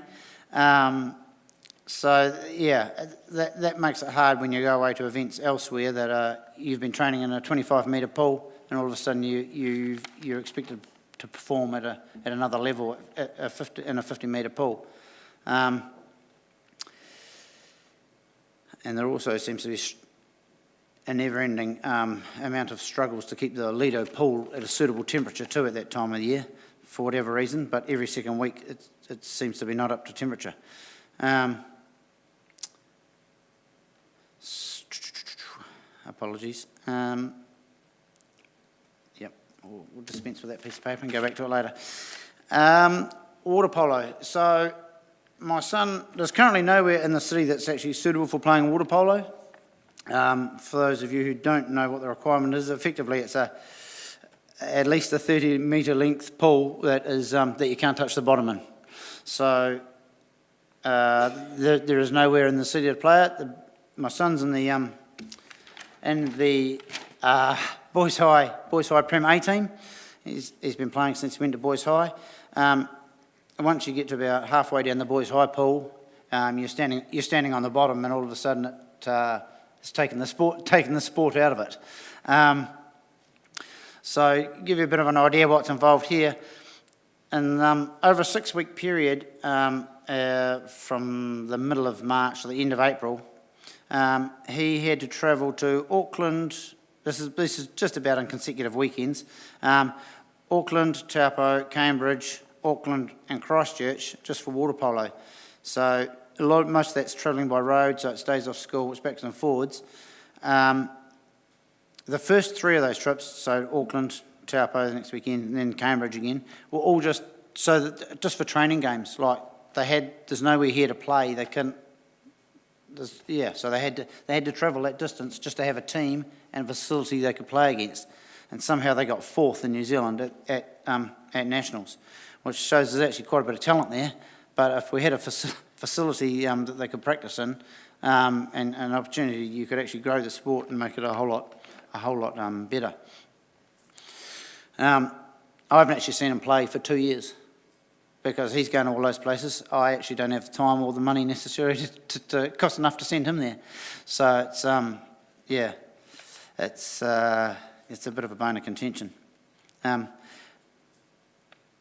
So yeah, that makes it hard when you go away to events elsewhere that you've been training in a 25-metre pool, and all of a sudden you're expected to perform at another level in a 50-metre pool. And there also seems to be a never-ending amount of struggles to keep the Lido pool at a suitable temperature too at that time of the year, for whatever reason, but every second week it seems to be not up to temperature. Apologies. Yep, we'll dispense with that piece of paper and go back to it later. Water polo. So my son, there's currently nowhere in the city that's actually suitable for playing water polo. For those of you who don't know what the requirement is, effectively it's at least a 30-metre length pool that is that you can't touch the bottom in. So there is nowhere in the city to play it. My son's in the Boys High Prem A team. He's been playing since he went to Boys High. Once you get to about halfway down the Boys High pool, you're standing on the bottom, and all of a sudden it's taken the sport out of it. So give you a bit of an idea what's involved here. And over a 6-week period, from the middle of March to the end of April, he had to travel to Auckland. This is just about on consecutive weekends. Auckland, Taupo, Cambridge, Auckland and Christchurch just for water polo. So most of that's travelling by road, so it's days off school, it's backwards and forwards. The first 3 of those trips, so Auckland, Taupo the next weekend, and then Cambridge again, were all just for training games. Like there's nowhere here to play. They couldn't. So they had to travel that distance just to have a team and a facility they could play against. And somehow they got 4th in New Zealand at nationals, which shows there's actually quite a bit of talent there. But if we had a facility that they could practice in, and an opportunity, you could actually grow the sport and make it a whole lot better. I haven't actually seen him play for 2 years because he's going to all those places. I actually don't have the time or the money necessary to cost enough to send him there. So it's it's a bit of a bone of contention. And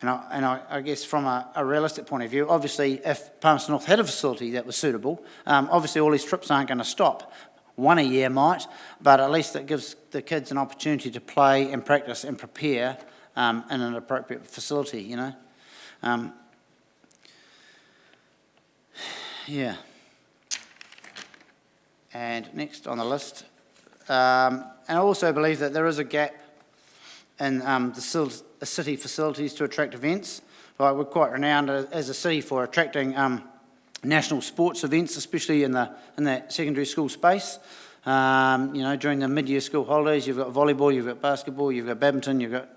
I guess from a realistic point of view, obviously if Palmerston North had a facility that was suitable, obviously all these trips aren't going to stop. One a year might, but at least it gives the kids an opportunity to play and practice and prepare in an appropriate facility, you know. Yeah. And next on the list, and I also believe that there is a gap in the city facilities to attract events. Like we're quite renowned as a city for attracting national sports events, especially in that secondary school space. You know, during the mid-year school holidays, you've got volleyball, you've got basketball, you've got badminton, you've got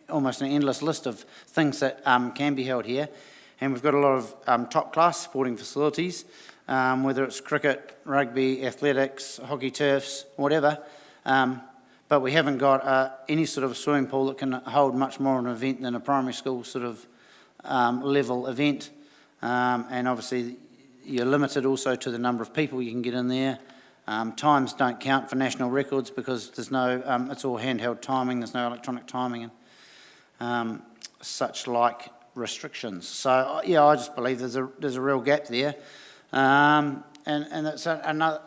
almost an endless list of things that can be held here. And we've got a lot of top-class sporting facilities, whether it's cricket, rugby, athletics, hockey turfs, whatever. But we haven't got any sort of swimming pool that can hold much more of an event than a primary school sort of level event. And obviously you're limited also to the number of people you can get in there. Times don't count for national records because there's no, it's all handheld timing, there's no electronic timing and such like restrictions. So yeah, I just believe there's a real gap there. And that's another,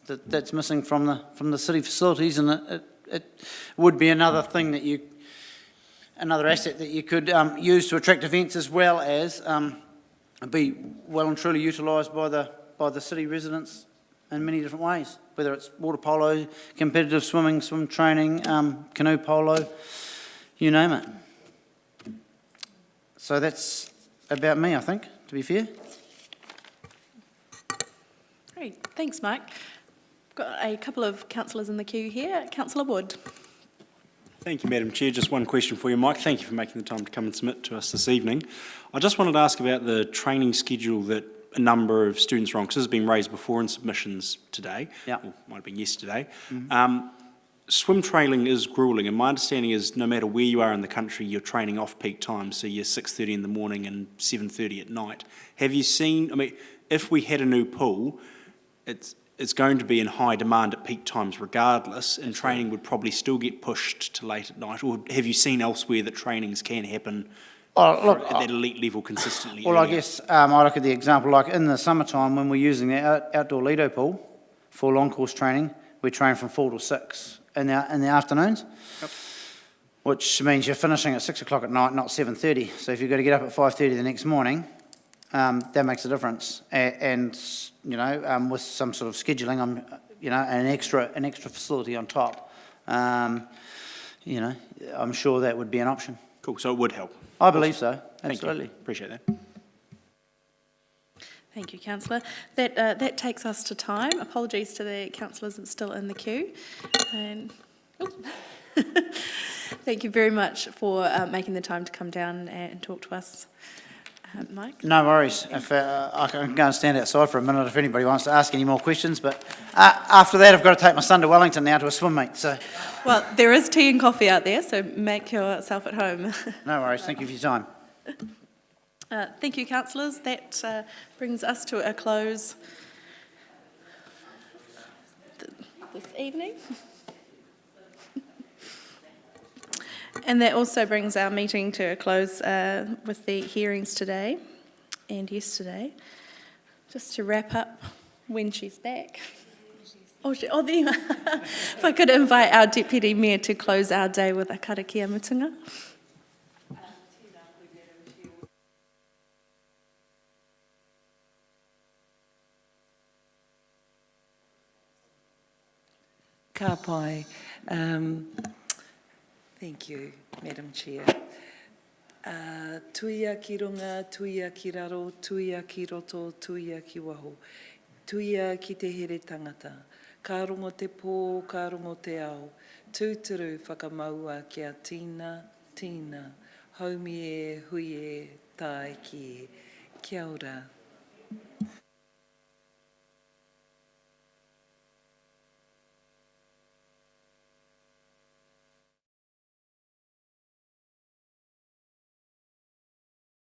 that's missing from the city facilities, and it would be another thing that another asset that you could use to attract events, as well as be well and truly utilised by the city residents in many different ways, whether it's water polo, competitive swimming, swim training, canoe polo, you name it. So that's about me, I think, to be fair. Great, thanks, Mike. Got a couple of councillors in the queue here. Councillor Wood. Thank you, Madam Chair. Just one question for you, Mike. Thank you for making the time to come and submit to us this evening. I just wanted to ask about the training schedule that a number of students are on, because this has been raised before in submissions today, or might have been yesterday. Swim training is gruelling, and my understanding is no matter where you are in the country, you're training off-peak times, so you're 6:30 in the morning and 7:30 at night. Have you seen, I mean, if we had a new pool, it's going to be in high demand at peak times regardless, and training would probably still get pushed to late at night, or have you seen elsewhere that trainings can happen at that elite level consistently? Well, earlier? I guess I look at the example, like in the summertime when we're using the outdoor Lido pool for long course training, we train from 4 to 6 in the afternoons, which means you're finishing at 6 o'clock at night, not 7:30. So if you've got to get up at 5:30 the next morning, that makes a difference. And you know, with some sort of scheduling, you know, an extra facility on top, you know, I'm sure that would be an option. Cool, so it would help. I believe so, absolutely. Thank you. Appreciate that. Thank you, Councillor. That takes us to time. Apologies to the councillors that's still in the queue. And thank you very much for making the time to come down and talk to us. Mike? No worries. If, I can go and stand outside for a minute if anybody wants to ask any more questions, but after that I've got to take my son to Wellington now to a swim meet. So. Well, there is tea and coffee out there, so make yourself at home. No worries. Thank you for your time. Thank you, councillors. That brings us to a close this evening. And that also brings our meeting to a close with the hearings today and yesterday. Just to wrap up when she's back. There. If I could invite our Deputy Mayor to close our day with a karakia mutunga. Ka pai. Thank you, Madam Chair. Tuia ki runga, tuia ki raro, tuia ki roto, tuia ki waho. Tuia ki te here tangata. Ka rongo te pō, ka rongo te ao. Tūturu whakamaua kia tīna, tīna. Haumi e, hui e, tāe ki e. Kia ora.